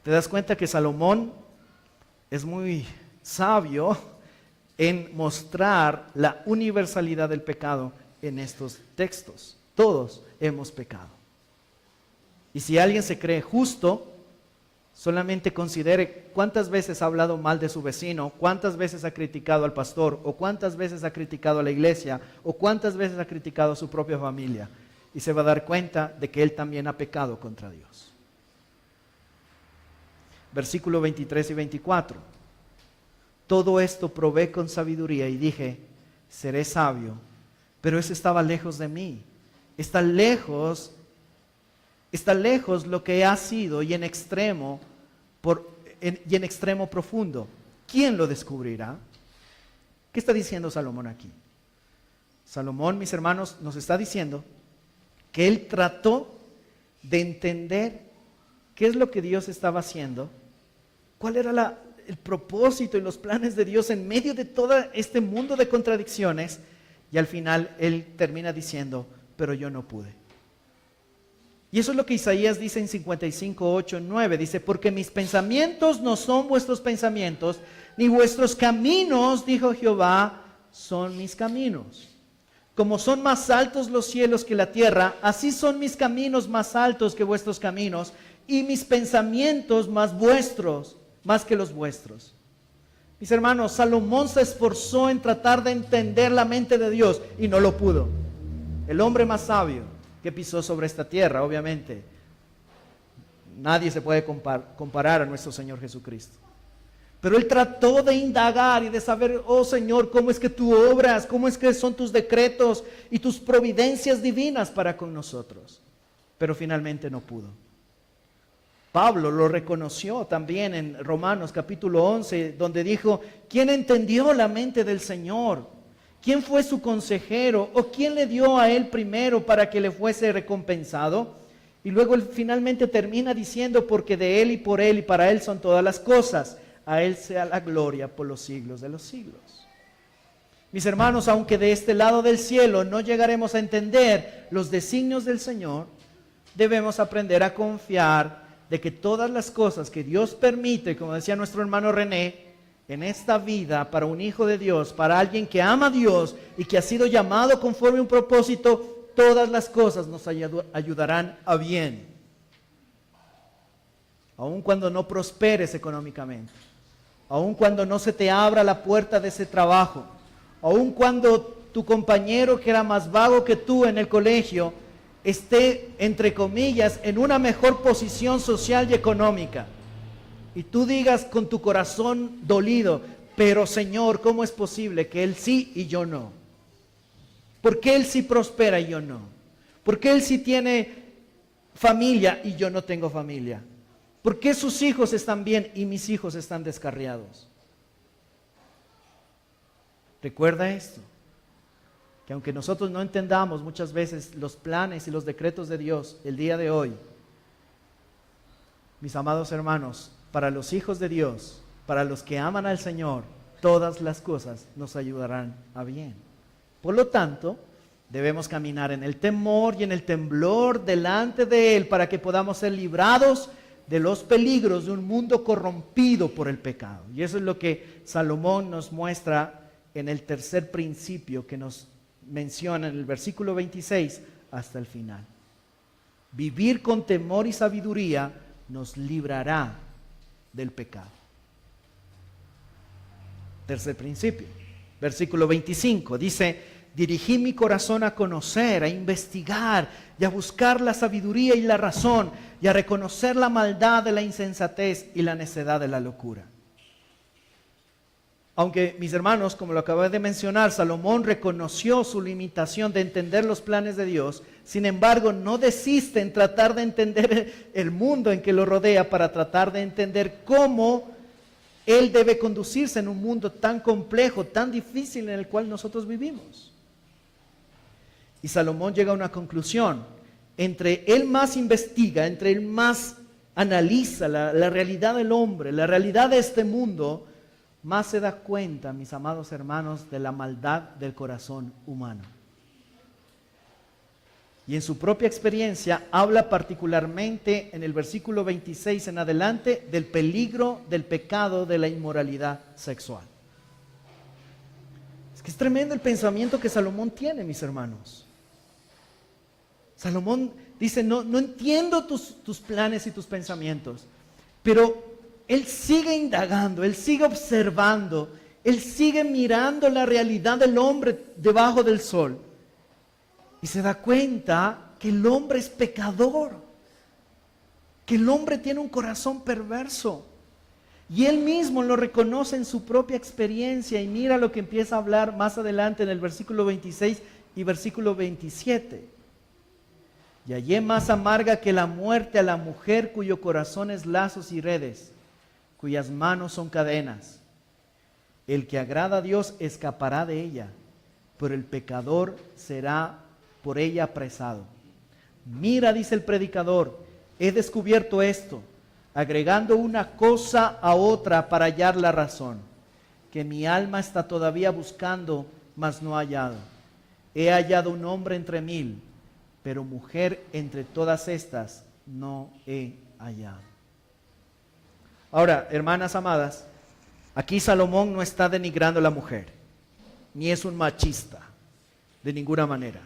Te das cuenta que Salomón es muy sabio en mostrar la universalidad del pecado en estos textos. Todos hemos pecado. Y si alguien se cree justo, solamente considere cuántas veces ha hablado mal de su vecino, cuántas veces ha criticado al pastor, o cuántas veces ha criticado a la iglesia, o cuántas veces ha criticado a su propia familia. Y se va a dar cuenta de que él también ha pecado contra Dios. Versículo 23 y 24. Todo esto probé con sabiduría y dije, seré sabio, pero eso estaba lejos de mí. Está lejos lo que ha sido y en extremo profundo. ¿Quién lo descubrirá? ¿Qué está diciendo Salomón aquí? Salomón, mis hermanos, nos está diciendo que él trató de entender qué es lo que Dios estaba haciendo, cuál era el propósito y los planes de Dios en medio de todo este mundo de contradicciones, y al final él termina diciendo, pero yo no pude. Y eso es lo que Isaías dice en 55, 8, 9. Dice, porque mis pensamientos no son vuestros pensamientos, ni vuestros caminos, dijo Jehová, son mis caminos. Como son más altos los cielos que la tierra, así son mis caminos más altos que vuestros caminos, y mis pensamientos más vuestros, más que los vuestros. Mis hermanos, Salomón se esforzó en tratar de entender la mente de Dios y no lo pudo. El hombre más sabio que pisó sobre esta tierra, obviamente. Nadie se puede comparar a nuestro Señor Jesucristo. Pero él trató de indagar y de saber, oh Señor, cómo es que tú obras, cómo es que son tus decretos y tus providencias divinas para con nosotros. Pero finalmente no pudo. Pablo lo reconoció también en Romanos capítulo 11, donde dijo, ¿quién entendió la mente del Señor? ¿Quién fue su consejero? ¿O quién le dio a él primero para que le fuese recompensado? Y luego él finalmente termina diciendo, porque de él y para él son todas las cosas. A él sea la gloria por los siglos de los siglos. Mis hermanos, aunque de este lado del cielo no llegaremos a entender los designios del Señor, debemos aprender a confiar de que todas las cosas que Dios permite, como decía nuestro hermano René, en esta vida para un hijo de Dios, para alguien que ama a Dios y que ha sido llamado conforme a un propósito, todas las cosas nos ayudarán a bien. Aun cuando no prosperes económicamente, aun cuando no se te abra la puerta de ese trabajo, aun cuando tu compañero que era más vago que tú en el colegio esté, entre comillas, en una mejor posición social y económica, y tú digas con tu corazón dolido, pero Señor, ¿cómo es posible que él sí y yo no? ¿Por qué él sí prospera y yo no? ¿Por qué él sí tiene familia y yo no tengo familia? ¿Por qué sus hijos están bien y mis hijos están descarriados? Recuerda esto, que aunque nosotros no entendamos muchas veces los planes y los decretos de Dios el día de hoy, mis amados hermanos, para los hijos de Dios, para los que aman al Señor, todas las cosas nos ayudarán a bien. Por lo tanto, debemos caminar en el temor y en el temblor delante de Él para que podamos ser librados de los peligros de un mundo corrompido por el pecado. Y eso es lo que Salomón nos muestra en el tercer principio que nos menciona en el versículo 26 hasta el final. Vivir con temor y sabiduría nos librará del pecado. Tercer principio, versículo 25, dice, dirigí mi corazón a conocer, a investigar y a buscar la sabiduría y la razón y a reconocer la maldad de la insensatez y la necedad de la locura. Aunque, mis hermanos, como lo acabé de mencionar, Salomón reconoció su limitación de entender los planes de Dios, sin embargo, no desiste en tratar de entender el mundo en que lo rodea para tratar de entender cómo él debe conducirse en un mundo tan complejo, tan difícil en el cual nosotros vivimos. Y Salomón llega a una conclusión. Entre él más investiga, entre él más analiza la realidad del hombre, la realidad de este mundo, más se da cuenta, mis amados hermanos, de la maldad del corazón humano. Y en su propia experiencia habla particularmente en el versículo 26 en adelante del peligro del pecado de la inmoralidad sexual. Es que es tremendo el pensamiento que Salomón tiene, mis hermanos. Salomón dice, no entiendo tus planes y tus pensamientos, pero él sigue indagando, él sigue observando, él sigue mirando la realidad del hombre debajo del sol. Y se da cuenta que el hombre es pecador, que el hombre tiene un corazón perverso. Y él mismo lo reconoce en su propia experiencia y mira lo que empieza a hablar más adelante en el versículo 26 y versículo 27. Y hallé más amarga que la muerte a la mujer cuyo corazón es lazos y redes, cuyas manos son cadenas. El que agrada a Dios escapará de ella, pero el pecador será por ella apresado. Mira, dice el predicador, he descubierto esto, agregando una cosa a otra para hallar la razón, que mi alma está todavía buscando, mas no hallado. He hallado un hombre entre mil, pero mujer entre todas estas no he hallado. Ahora, hermanas amadas, aquí Salomón no está denigrando a la mujer, ni es un machista, de ninguna manera.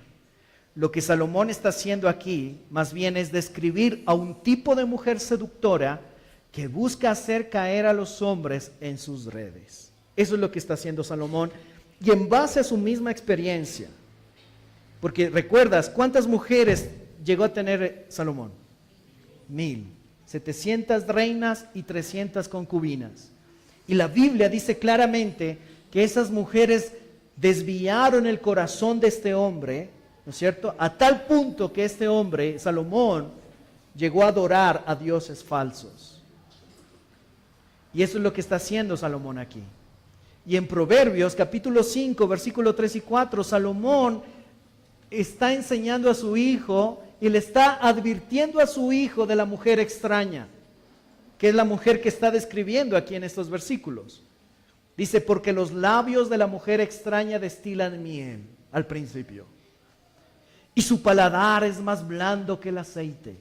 Lo que Salomón está haciendo aquí, más bien es describir a un tipo de mujer seductora que busca hacer caer a los hombres en sus redes. Eso es lo que está haciendo Salomón, y en base a su misma experiencia. Porque recuerdas, ¿cuántas mujeres llegó a tener Salomón? 700 reinas y 300 concubinas. Y la Biblia dice claramente que esas mujeres desviaron el corazón de este hombre, ¿no es cierto? A tal punto que este hombre, Salomón, llegó a adorar a dioses falsos. Y eso es lo que está haciendo Salomón aquí. Y en Proverbios capítulo 5, versículo 3 y 4, Salomón está enseñando a su hijo y le está advirtiendo a su hijo de la mujer extraña, que es la mujer que está describiendo aquí en estos versículos. Dice, porque los labios de la mujer extraña destilan miel al principio, y su paladar es más blando que el aceite,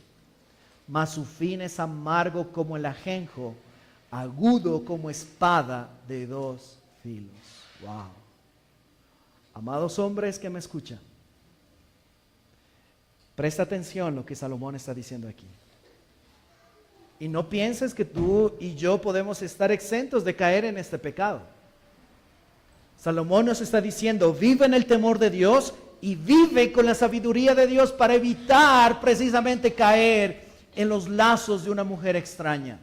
mas su fin es amargo como el ajenjo, agudo como espada de dos filos. Wow. Amados hombres que me escuchan, presta atención a lo que Salomón está diciendo aquí. Y no pienses que tú y yo podemos estar exentos de caer en este pecado. Salomón nos está diciendo, vive en el temor de Dios y vive con la sabiduría de Dios para evitar precisamente caer en los lazos de una mujer extraña,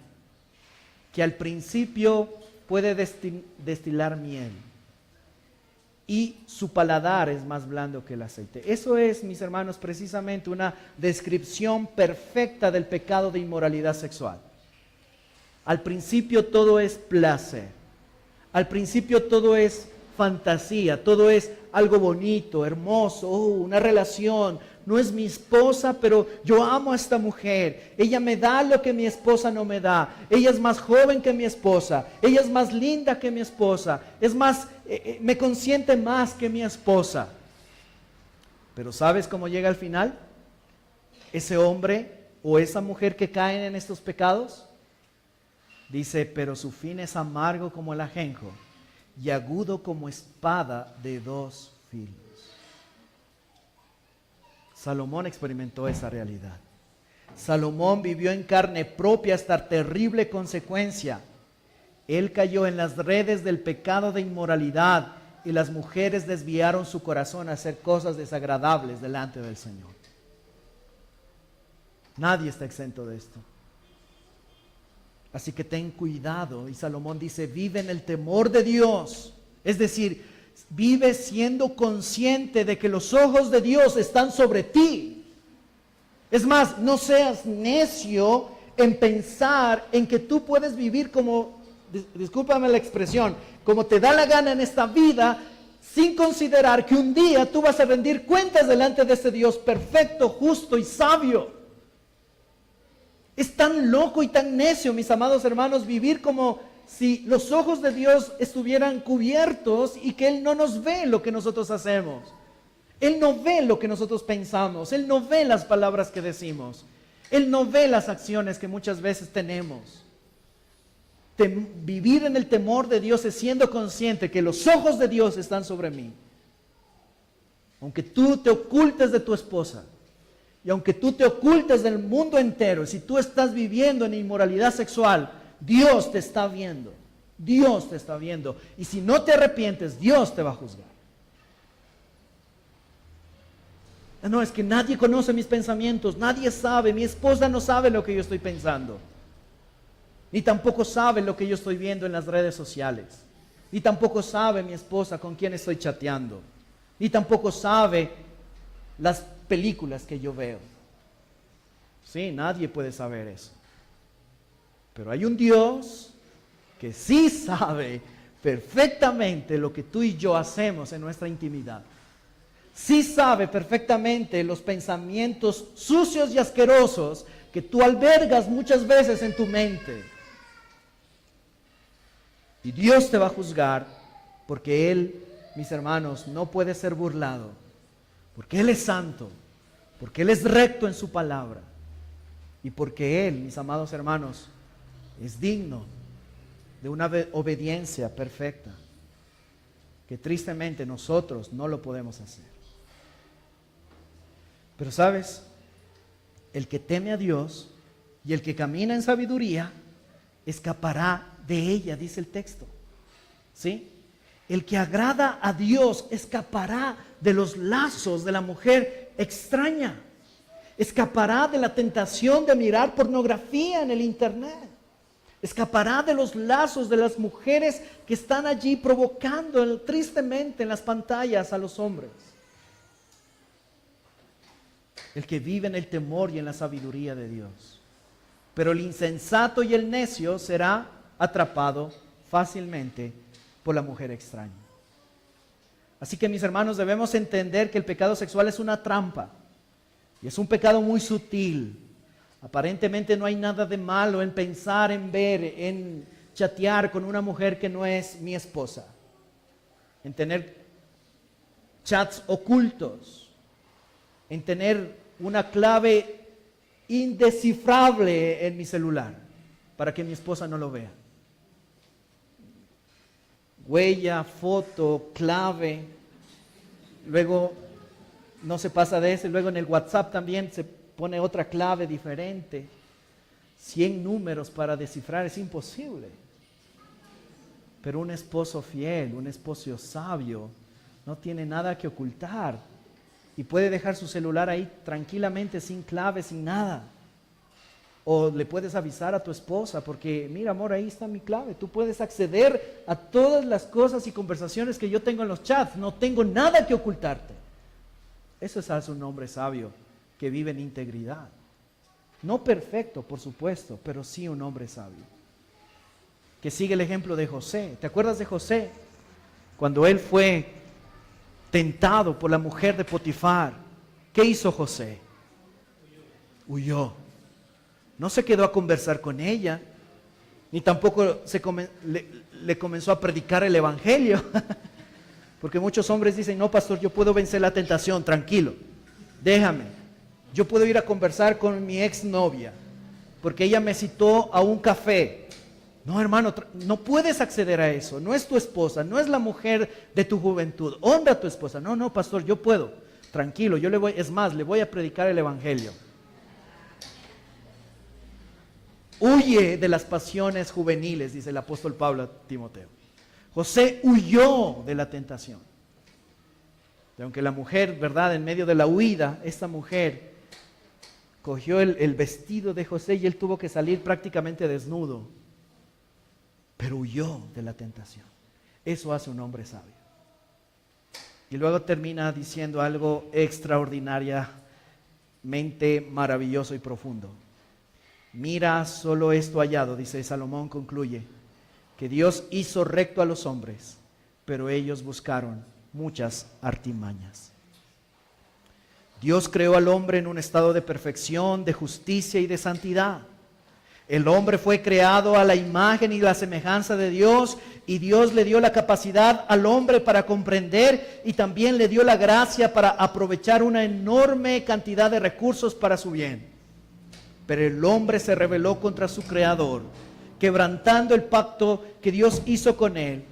que al principio puede destilar miel y su paladar es más blando que el aceite. Eso es, mis hermanos, precisamente una descripción perfecta del pecado de inmoralidad sexual. Al principio todo es placer, al principio todo es fantasía, todo es algo bonito, hermoso, una relación. No es mi esposa, pero yo amo a esta mujer. Ella me da lo que mi esposa no me da. Ella es más joven que mi esposa. Ella es más linda que mi esposa. Es más, me consiente más que mi esposa. Pero ¿sabes cómo llega al final? Ese hombre o esa mujer que caen en estos pecados, dice, pero su fin es amargo como el ajenjo y agudo como espada de dos filos. Salomón experimentó esa realidad. Salomón vivió en carne propia esta terrible consecuencia. Él cayó en las redes del pecado de inmoralidad y las mujeres desviaron su corazón a hacer cosas desagradables delante del Señor. Nadie está exento de esto. Así que ten cuidado. Y Salomón dice, vive en el temor de Dios. Es decir, vive siendo consciente de que los ojos de Dios están sobre ti. Es más, no seas necio en pensar en que tú puedes vivir como, discúlpame la expresión, como te da la gana en esta vida, sin considerar que un día tú vas a rendir cuentas delante de ese Dios perfecto, justo y sabio. Es tan loco y tan necio, mis amados hermanos, vivir como si los ojos de Dios estuvieran cubiertos y que Él no nos ve lo que nosotros hacemos. Él no ve lo que nosotros pensamos. Él no ve las palabras que decimos. Él no ve las acciones que muchas veces tenemos. Vivir en el temor de Dios es siendo consciente que los ojos de Dios están sobre mí. Aunque tú te ocultes de tu esposa y aunque tú te ocultes del mundo entero, si tú estás viviendo en inmoralidad sexual, Dios te está viendo. Dios te está viendo. Y si no te arrepientes, Dios te va a juzgar. No, es que nadie conoce mis pensamientos. Nadie sabe. Mi esposa no sabe lo que yo estoy pensando. Ni tampoco sabe lo que yo estoy viendo en las redes sociales. Ni tampoco sabe mi esposa con quién estoy chateando. Ni tampoco sabe las películas que yo veo. Sí, nadie puede saber eso. Pero hay un Dios que sí sabe perfectamente lo que tú y yo hacemos en nuestra intimidad. Sí sabe perfectamente los pensamientos sucios y asquerosos que tú albergas muchas veces en tu mente. Y Dios te va a juzgar porque Él, mis hermanos, no puede ser burlado. Porque Él es santo. porque Él es recto en su palabra y porque Él, mis amados hermanos, es digno de una obediencia perfecta, que tristemente nosotros no lo podemos hacer. Pero ¿sabes? El que teme a Dios y el que camina en sabiduría escapará de ella, dice el texto. ¿Sí? El que agrada a Dios escapará de los lazos de la mujer extraña. Escapará de la tentación de mirar pornografía en el internet. Escapará de los lazos de las mujeres que están allí provocando tristemente en las pantallas a los hombres. El que vive en el temor y en la sabiduría de Dios. Pero el insensato y el necio será atrapado fácilmente por la mujer extraña. Así que, mis hermanos, debemos entender que el pecado sexual es una trampa. Y es un pecado muy sutil. Aparentemente no hay nada de malo en pensar, en ver, en chatear con una mujer que no es mi esposa. En tener chats ocultos. En tener una clave indescifrable en mi celular para que mi esposa no lo vea. Huella, foto, clave. Luego no se pasa de eso. Luego en el WhatsApp también se pone otra clave diferente. 100 números para descifrar es imposible. Pero un esposo fiel, un esposo sabio, no tiene nada que ocultar. Y puede dejar su celular ahí tranquilamente, sin clave, sin nada. O le puedes avisar a tu esposa, porque mira, amor, ahí está mi clave. Tú puedes acceder a todas las cosas y conversaciones que yo tengo en los chats. No tengo nada que ocultarte. Eso es un hombre sabio que vive en integridad. No perfecto, por supuesto, pero sí un hombre sabio. Que sigue el ejemplo de José. ¿Te acuerdas de José? Cuando él fue tentado por la mujer de Potifar, ¿qué hizo José? Huyó. No se quedó a conversar con ella, ni tampoco le comenzó a predicar el evangelio. Porque muchos hombres dicen, no, pastor, yo puedo vencer la tentación, tranquilo, déjame. Yo puedo ir a conversar con mi exnovia, porque ella me citó a un café. No, hermano, no puedes acceder a eso. No es tu esposa, no es la mujer de tu juventud. Honra a tu esposa. No, no, pastor, yo puedo. Tranquilo, le voy a predicar el evangelio. Huye de las pasiones juveniles, dice el apóstol Pablo a Timoteo. José huyó de la tentación. Y aunque la mujer, ¿verdad? En medio de la huida, esta mujer cogió el vestido de José y él tuvo que salir prácticamente desnudo. Pero huyó de la tentación. Eso hace un hombre sabio. Y luego termina diciendo algo extraordinariamente maravilloso y profundo. Mira solo esto hallado, dice Salomón, concluye, que Dios hizo recto a los hombres, pero ellos buscaron muchas artimañas. Dios creó al hombre en un estado de perfección, de justicia y de santidad. El hombre fue creado a la imagen y la semejanza de Dios, y Dios le dio la capacidad al hombre para comprender y también le dio la gracia para aprovechar una enorme cantidad de recursos para su bien. Pero el hombre se rebeló contra su creador, quebrantando el pacto que Dios hizo con él.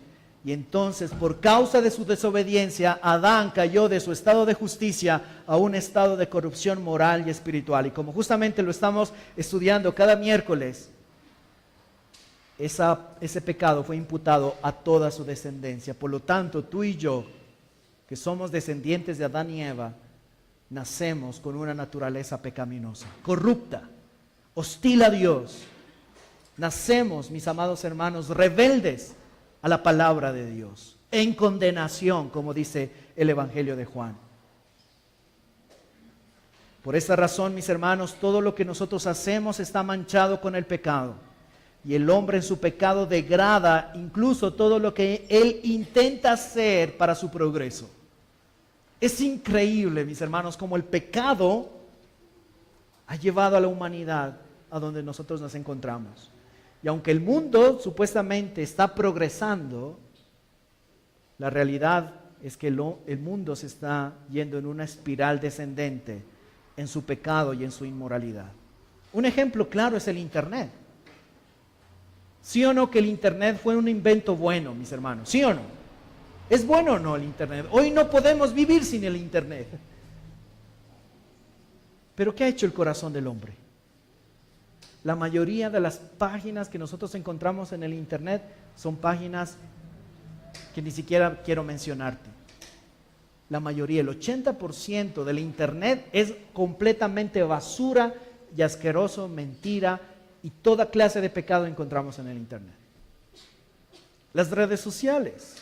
Y entonces, por causa de su desobediencia, Adán cayó de su estado de justicia a un estado de corrupción moral y espiritual. Y como justamente lo estamos estudiando cada miércoles, ese pecado fue imputado a toda su descendencia. Por lo tanto, tú y yo, que somos descendientes de Adán y Eva, nacemos con una naturaleza pecaminosa, corrupta, hostil a Dios. Nacemos, mis amados hermanos, rebeldes a la palabra de Dios, en condenación, como dice el Evangelio de Juan. Por esta razón, mis hermanos, todo lo que nosotros hacemos está manchado con el pecado. Y el hombre en su pecado degrada incluso todo lo que él intenta hacer para su progreso. Es increíble, mis hermanos, cómo el pecado ha llevado a la humanidad a donde nosotros nos encontramos. Y aunque el mundo supuestamente está progresando, la realidad es que el mundo se está yendo en una espiral descendente en su pecado y en su inmoralidad. Un ejemplo claro es el Internet. ¿Sí o no que el Internet fue un invento bueno, mis hermanos? ¿Sí o no? ¿Es bueno o no el Internet? Hoy no podemos vivir sin el Internet. Pero ¿qué ha hecho el corazón del hombre? La mayoría de las páginas que nosotros encontramos en el Internet son páginas que ni siquiera quiero mencionarte. La mayoría, el 80% del Internet es completamente basura y asqueroso, mentira y toda clase de pecado encontramos en el Internet. Las redes sociales.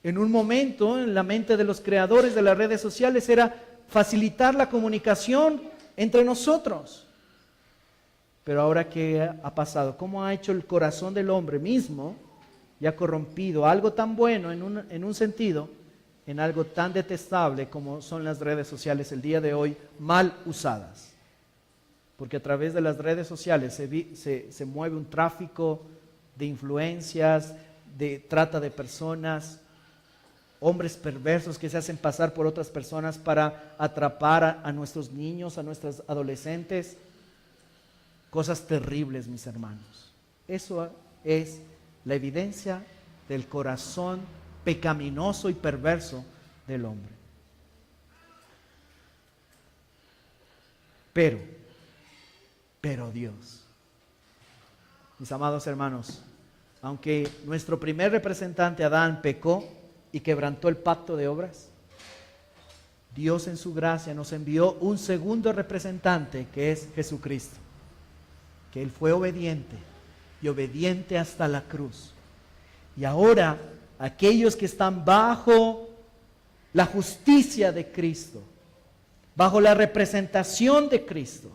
En un momento, en la mente de los creadores de las redes sociales era facilitar la comunicación entre nosotros. Pero ahora, ¿qué ha pasado? ¿Cómo ha hecho el corazón del hombre mismo y ha corrompido algo tan bueno en un sentido, en algo tan detestable como son las redes sociales el día de hoy, mal usadas? Porque a través de las redes sociales se mueve un tráfico de influencias, de trata de personas, hombres perversos que se hacen pasar por otras personas para atrapar a nuestros niños, a nuestros adolescentes. Cosas terribles, mis hermanos. Eso es la evidencia del corazón pecaminoso y perverso del hombre. Pero Dios, mis amados hermanos, aunque nuestro primer representante Adán pecó y quebrantó el pacto de obras, Dios en su gracia nos envió un segundo representante que es Jesucristo, que Él fue obediente y obediente hasta la cruz. Y ahora aquellos que están bajo la justicia de Cristo, bajo la representación de Cristo,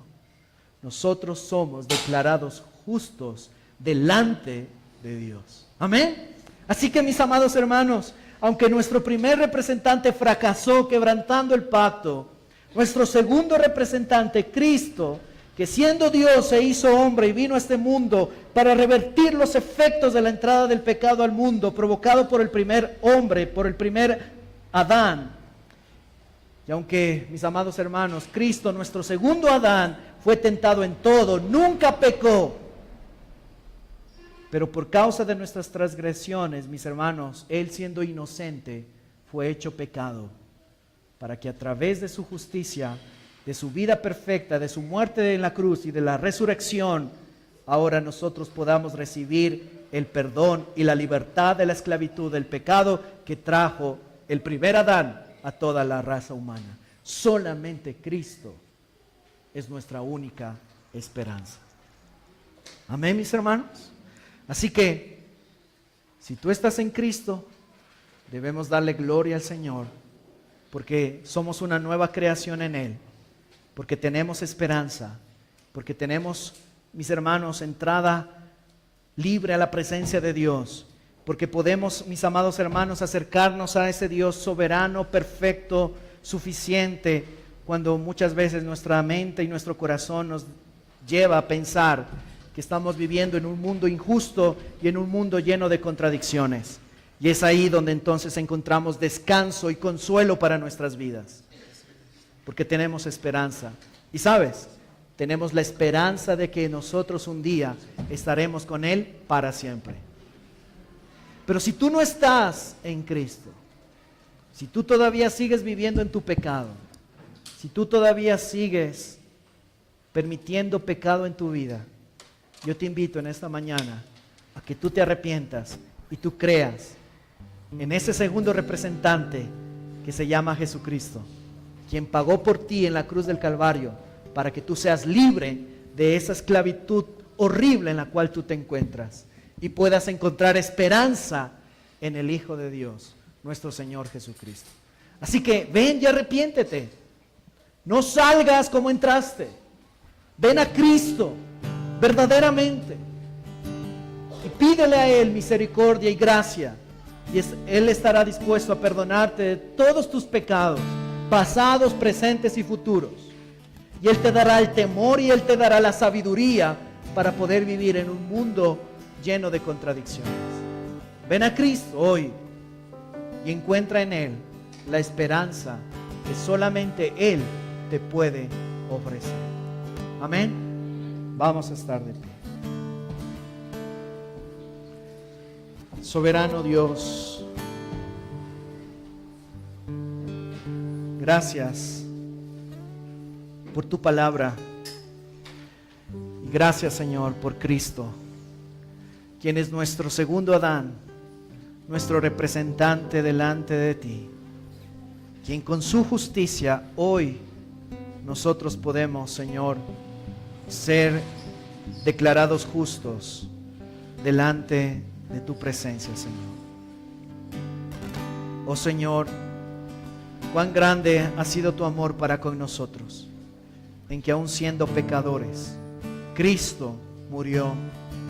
nosotros somos declarados justos delante de Dios. Amén. Así que, mis amados hermanos, aunque nuestro primer representante fracasó quebrantando el pacto, nuestro segundo representante, Cristo, que siendo Dios se hizo hombre y vino a este mundo para revertir los efectos de la entrada del pecado al mundo provocado por el primer hombre, por el primer Adán. Y aunque, mis amados hermanos, Cristo, nuestro segundo Adán, fue tentado en todo, nunca pecó, pero por causa de nuestras transgresiones, mis hermanos, Él siendo inocente, fue hecho pecado, para que a través de su justicia, de su vida perfecta, de su muerte en la cruz y de la resurrección, ahora nosotros podamos recibir el perdón y la libertad de la esclavitud del pecado que trajo el primer Adán a toda la raza humana. Solamente Cristo es nuestra única esperanza. Amén, mis hermanos. Así que, si tú estás en Cristo, debemos darle gloria al Señor, porque somos una nueva creación en Él, porque tenemos esperanza, porque tenemos, mis hermanos, entrada libre a la presencia de Dios, porque podemos, mis amados hermanos, acercarnos a ese Dios soberano, perfecto, suficiente, cuando muchas veces nuestra mente y nuestro corazón nos lleva a pensar que estamos viviendo en un mundo injusto y en un mundo lleno de contradicciones. Y es ahí donde entonces encontramos descanso y consuelo para nuestras vidas, porque tenemos esperanza. Y sabes, tenemos la esperanza de que nosotros un día estaremos con Él para siempre. Pero si tú no estás en Cristo, si tú todavía sigues viviendo en tu pecado, si tú todavía sigues permitiendo pecado en tu vida, yo te invito en esta mañana a que tú te arrepientas y tú creas en ese segundo representante que se llama Jesucristo, quien pagó por ti en la cruz del Calvario para que tú seas libre de esa esclavitud horrible en la cual tú te encuentras y puedas encontrar esperanza en el Hijo de Dios, nuestro Señor Jesucristo. Así que ven y arrepiéntete. No salgas como entraste. Ven a Cristo verdaderamente y pídele a Él misericordia y gracia, y Él estará dispuesto a perdonarte de todos tus pecados, pasados, presentes y futuros, y Él te dará el temor y Él te dará la sabiduría para poder vivir en un mundo lleno de contradicciones. Ven a Cristo hoy y encuentra en Él la esperanza que solamente Él te puede ofrecer. Amén. Vamos a estar de pie. Soberano Dios, gracias por tu palabra. Y gracias, Señor, por Cristo, quien es nuestro segundo Adán, nuestro representante delante de ti, quien con su justicia hoy nosotros podemos, Señor, ser declarados justos delante de tu presencia, Señor. Oh Señor, cuán grande ha sido tu amor para con nosotros, en que aun siendo pecadores, Cristo murió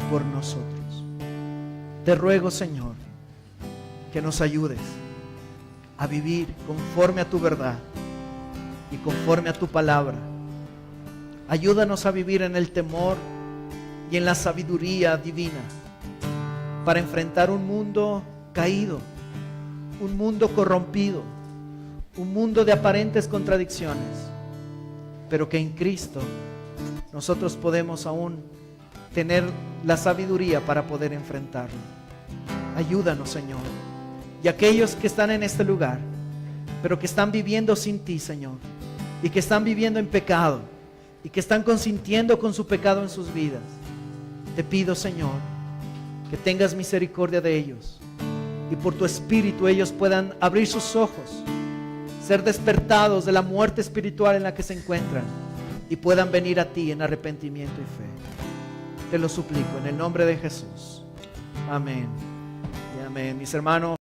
por nosotros. Te ruego, Señor, que nos ayudes a vivir conforme a tu verdad y conforme a tu palabra. Ayúdanos a vivir en el temor y en la sabiduría divina para enfrentar un mundo caído, un mundo corrompido, un mundo de aparentes contradicciones, pero que en Cristo nosotros podemos aún tener la sabiduría para poder enfrentarlo. Ayúdanos, Señor. Y aquellos que están en este lugar, pero que están viviendo sin ti, Señor, y que están viviendo en pecado, y que están consintiendo con su pecado en sus vidas, te pido, Señor, que tengas misericordia de ellos, y por tu Espíritu ellos puedan abrir sus ojos, ser despertados de la muerte espiritual en la que se encuentran, y puedan venir a ti en arrepentimiento y fe. Te lo suplico en el nombre de Jesús. Amén y amén. Mis hermanos.